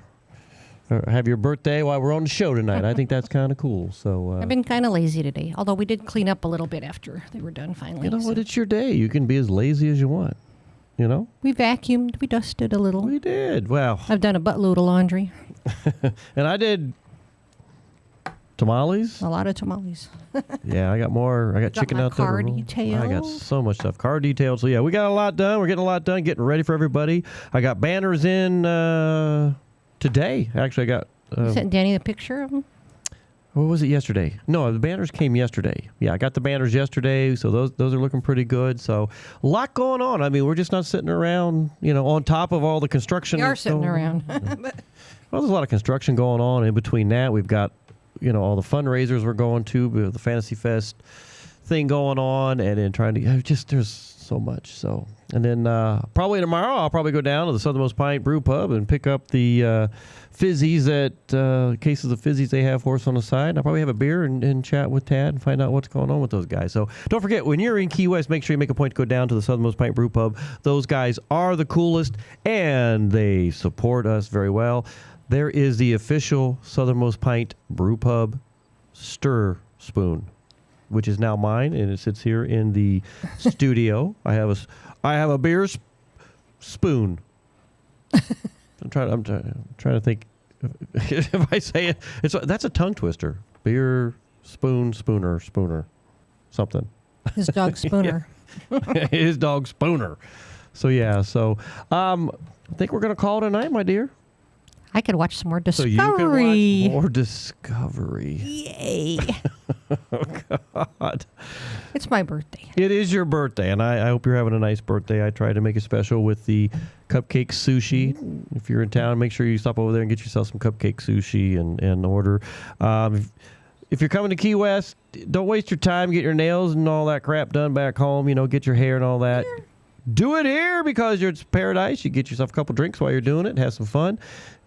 have your birthday while we're on the show tonight. I think that's kind of cool. So I've been kind of lazy today, although we did clean up a little bit after they were done finally. You know what? It's your day. You can be as lazy as you want. You know? We vacuumed. We dusted a little. We did. Well, I've done a buttload of laundry. And I did tamales. A lot of tamales. Yeah, I got more. I got chicken my out there. car detail. I got so much stuff. Car details. So yeah, we got a lot done. We're getting a lot done. Getting ready for everybody. I got banners in today. Actually, I got. You sent Danny the picture of them? What was it yesterday? No, the banners came yesterday. Yeah, I got the banners yesterday, so those are looking pretty good. So a lot going on. I mean, we're just not sitting around, on top of all the construction. We are sitting around. Well, there's a lot of construction going on. In between that, we've got, all the fundraisers we're going to, the Fantasy Fest thing going on, and then trying to, there's so much. So, and then probably tomorrow, I'll probably go down to the Southernmost Pint Brewpub and pick up the fizzies cases of fizzies they have for us on the side. I'll probably have a beer and chat with Tad and find out what's going on with those guys. So don't forget, when you're in Key West, make sure you make a point to go down to the Southernmost Pint Brewpub. Those guys are the coolest, and they support us very well. There is the official Southernmost Pint Brewpub stir spoon, which is now mine, and it sits here in the studio. I have a beer spoon. I'm trying to think. If I say it, that's a tongue twister. Beer spooner, something. His dog Spooner. His dog Spooner. So yeah. So I think we're gonna call it a night, my dear. I could watch some more Discovery. So you can watch more Discovery. Yay. Oh, God. It's my birthday. It is your birthday, and I hope you're having a nice birthday. I tried to make it special with the cupcake sushi. If you're in town, make sure you stop over there and get yourself some cupcake sushi and order. If you're coming to Key West, don't waste your time. Get your nails and all that crap done back home. Get your hair and all that. Do it here because it's paradise. You get yourself a couple drinks while you're doing it. Have some fun.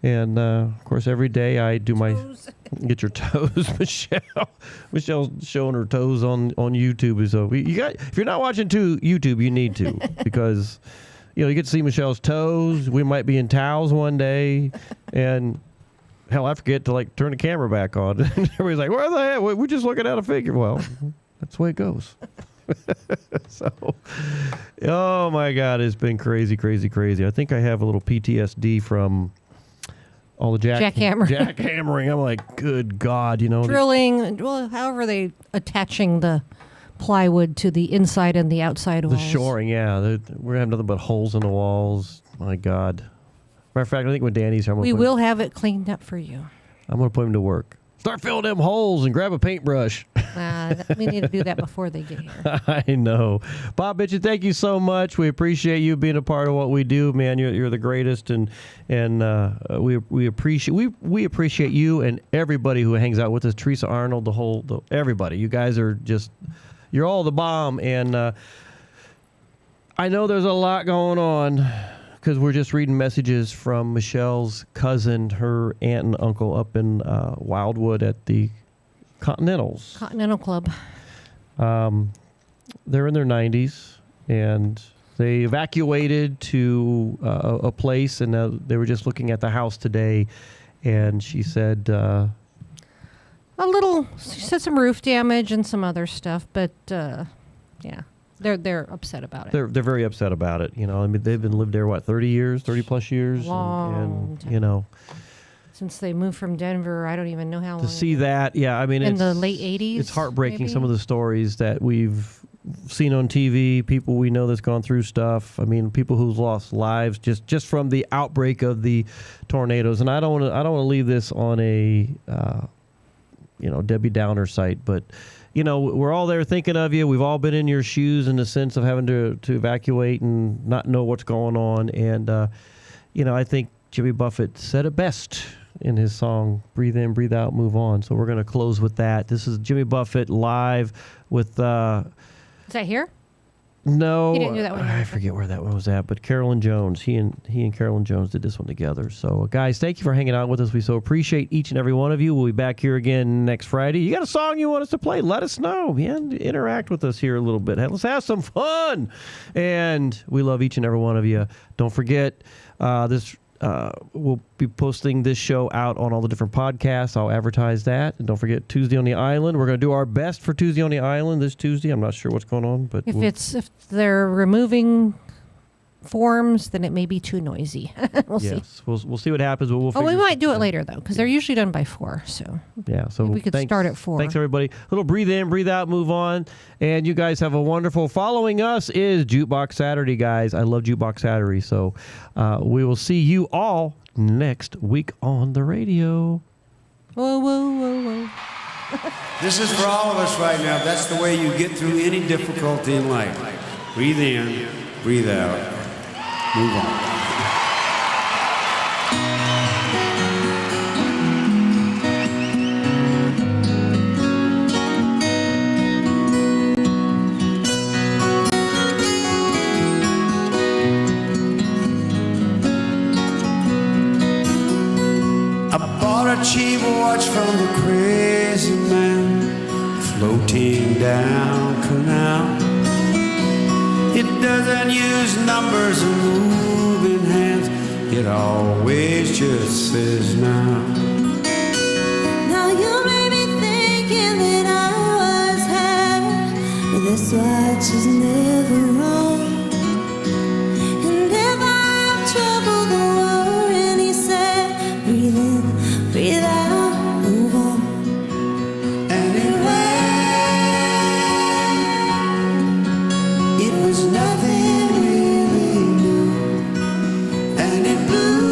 And, of course, every day I do get your toes, Michelle. Michelle's showing her toes on YouTube. So if you're not watching YouTube, you need to because, you get to see Michelle's toes. We might be in towels one day. And, hell, I forget to, turn the camera back on. And everybody's like, where the hell? We're just looking at a figure. Well, that's the way it goes. So, oh my God, it's been crazy. I think I have a little PTSD from all the jackhammering. I'm like, good God, drilling. Well, however they attaching the plywood to the inside and the outside walls. The shoring, yeah. We're having nothing but holes in the walls. My God. Matter of fact, I think when Danny's here, we will have it cleaned up for you. I'm going to put him to work. Start filling them holes and grab a paintbrush. We need to do that before they get here. I know. Bob Mitchell, thank you so much. We appreciate you being a part of what we do, man. You're the greatest, and we appreciate you and everybody who hangs out with us. Teresa Arnold, everybody. You guys are you're all the bomb, and I know there's a lot going on. Because we're just reading messages from Michelle's cousin, her aunt and uncle up in Wildwood at the Continental Club. They're in their 90s, and they evacuated to a place, and they were just looking at the house today, and she said... she said some roof damage and some other stuff, but yeah. They're upset about it. They're very upset about it. You know, I mean, they've been lived there 30 plus years, Long and you know, since they moved from Denver, I don't even know how long. to see that, yeah, I mean, in it's the late 80s. It's heartbreaking. maybe? Some of the stories that we've seen on TV, people we know that's gone through stuff. I mean, people who've lost lives just from the outbreak of the tornadoes. And I don't want to leave this on a Debbie Downer site, but you know, we're all there thinking of you. We've all been in your shoes in the sense of having to evacuate and not know what's going on. And I think Jimmy Buffett said it best in his song, Breathe In, Breathe Out, Move On. So we're going to close with that. This is Jimmy Buffett live with... Is that here? No, He didn't do that one. I forget where that one was at, but Carolyn Jones, he and Carolyn Jones did this one together. So, guys, thank you for hanging out with us. We so appreciate each and every one of you. We'll be back here again next Friday. You got a song you want us to play? Let us know, man. Interact with us here a little bit. Let's have some fun. And we love each and every one of you. Don't forget, we'll be posting this show out on all the different podcasts. I'll advertise that. And don't forget Tuesday on the Island. We're going to do our best for Tuesday on the Island this Tuesday. I'm not sure what's going on, but If they're removing forms, then it may be too noisy. We'll see. We'll see what happens. But we'll We might do it later though, because they're usually done by 4. So yeah, so we could start at 4. Thanks everybody. Little breathe in, breathe out, move on, and you guys have a wonderful. Following us is Jukebox Saturday, guys. I love Jukebox Saturday. So we will see you all next week on the radio. Whoa, whoa, whoa, whoa. This is for all of us right now. That's the way you get through any difficulty in life. Breathe in, breathe out, move on. I bought a cheap watch from the crazy man floating down canal. It doesn't use numbers and moving hands. It always just says now. Now you may be thinking that I was had, but this watch is never wrong. And if I have trouble, don't worry, and he said, breathe in, breathe out, move on. And it rained. It was nothing really new. And it blew.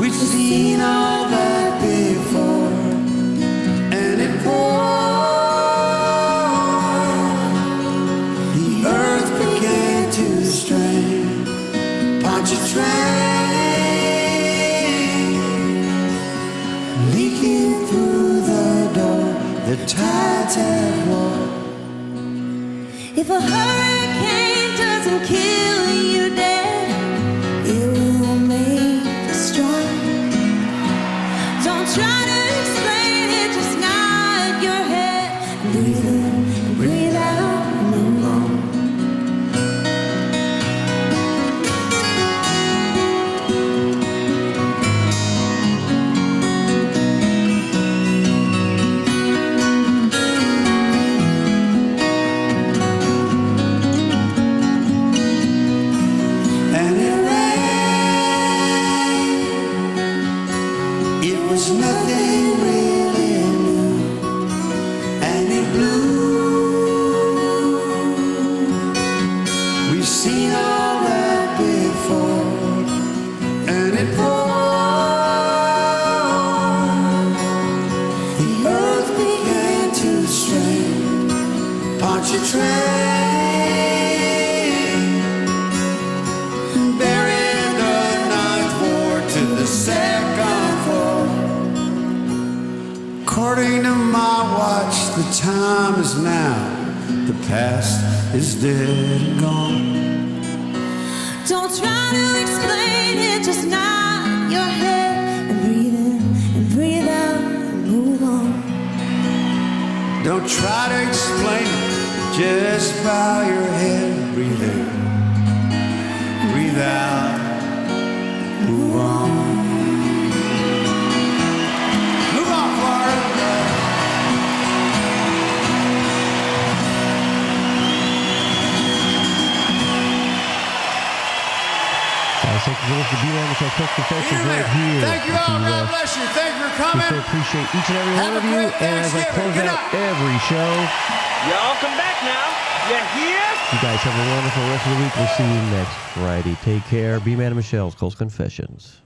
We've seen all that before. And it poured. The earth began to strain. Pontchartrain leaking through the door. The tides have won. If a hurricane doesn't kill you dead, it will make you strong. Don't try to explain it, just nod your head. Breathe in, breathe out, move on. And it rained. It was nothing really new. And it blew. We've seen all that before. And it poured. The earth began to strain. Pontchartrain buried the ninth ward to the second floor. According to my watch, the time is now. The past is dead and gone. Don't try to explain it, just nod your head and breathe in and breathe out and move on. Don't try to explain it, just bow your head. Breathe in, breathe out, move on. Move on, Florida. Guys, thank you for listening to Beer Michelle's Coast Confessions right here. Thank you all. God bless you. Thank you for coming. We so appreciate each and every one of you. And as I close out every show, y'all come back now. You hear? You guys have a wonderful rest of the week. We'll see you next Friday. Take care. Be Man and Michelle's Coast Confessions.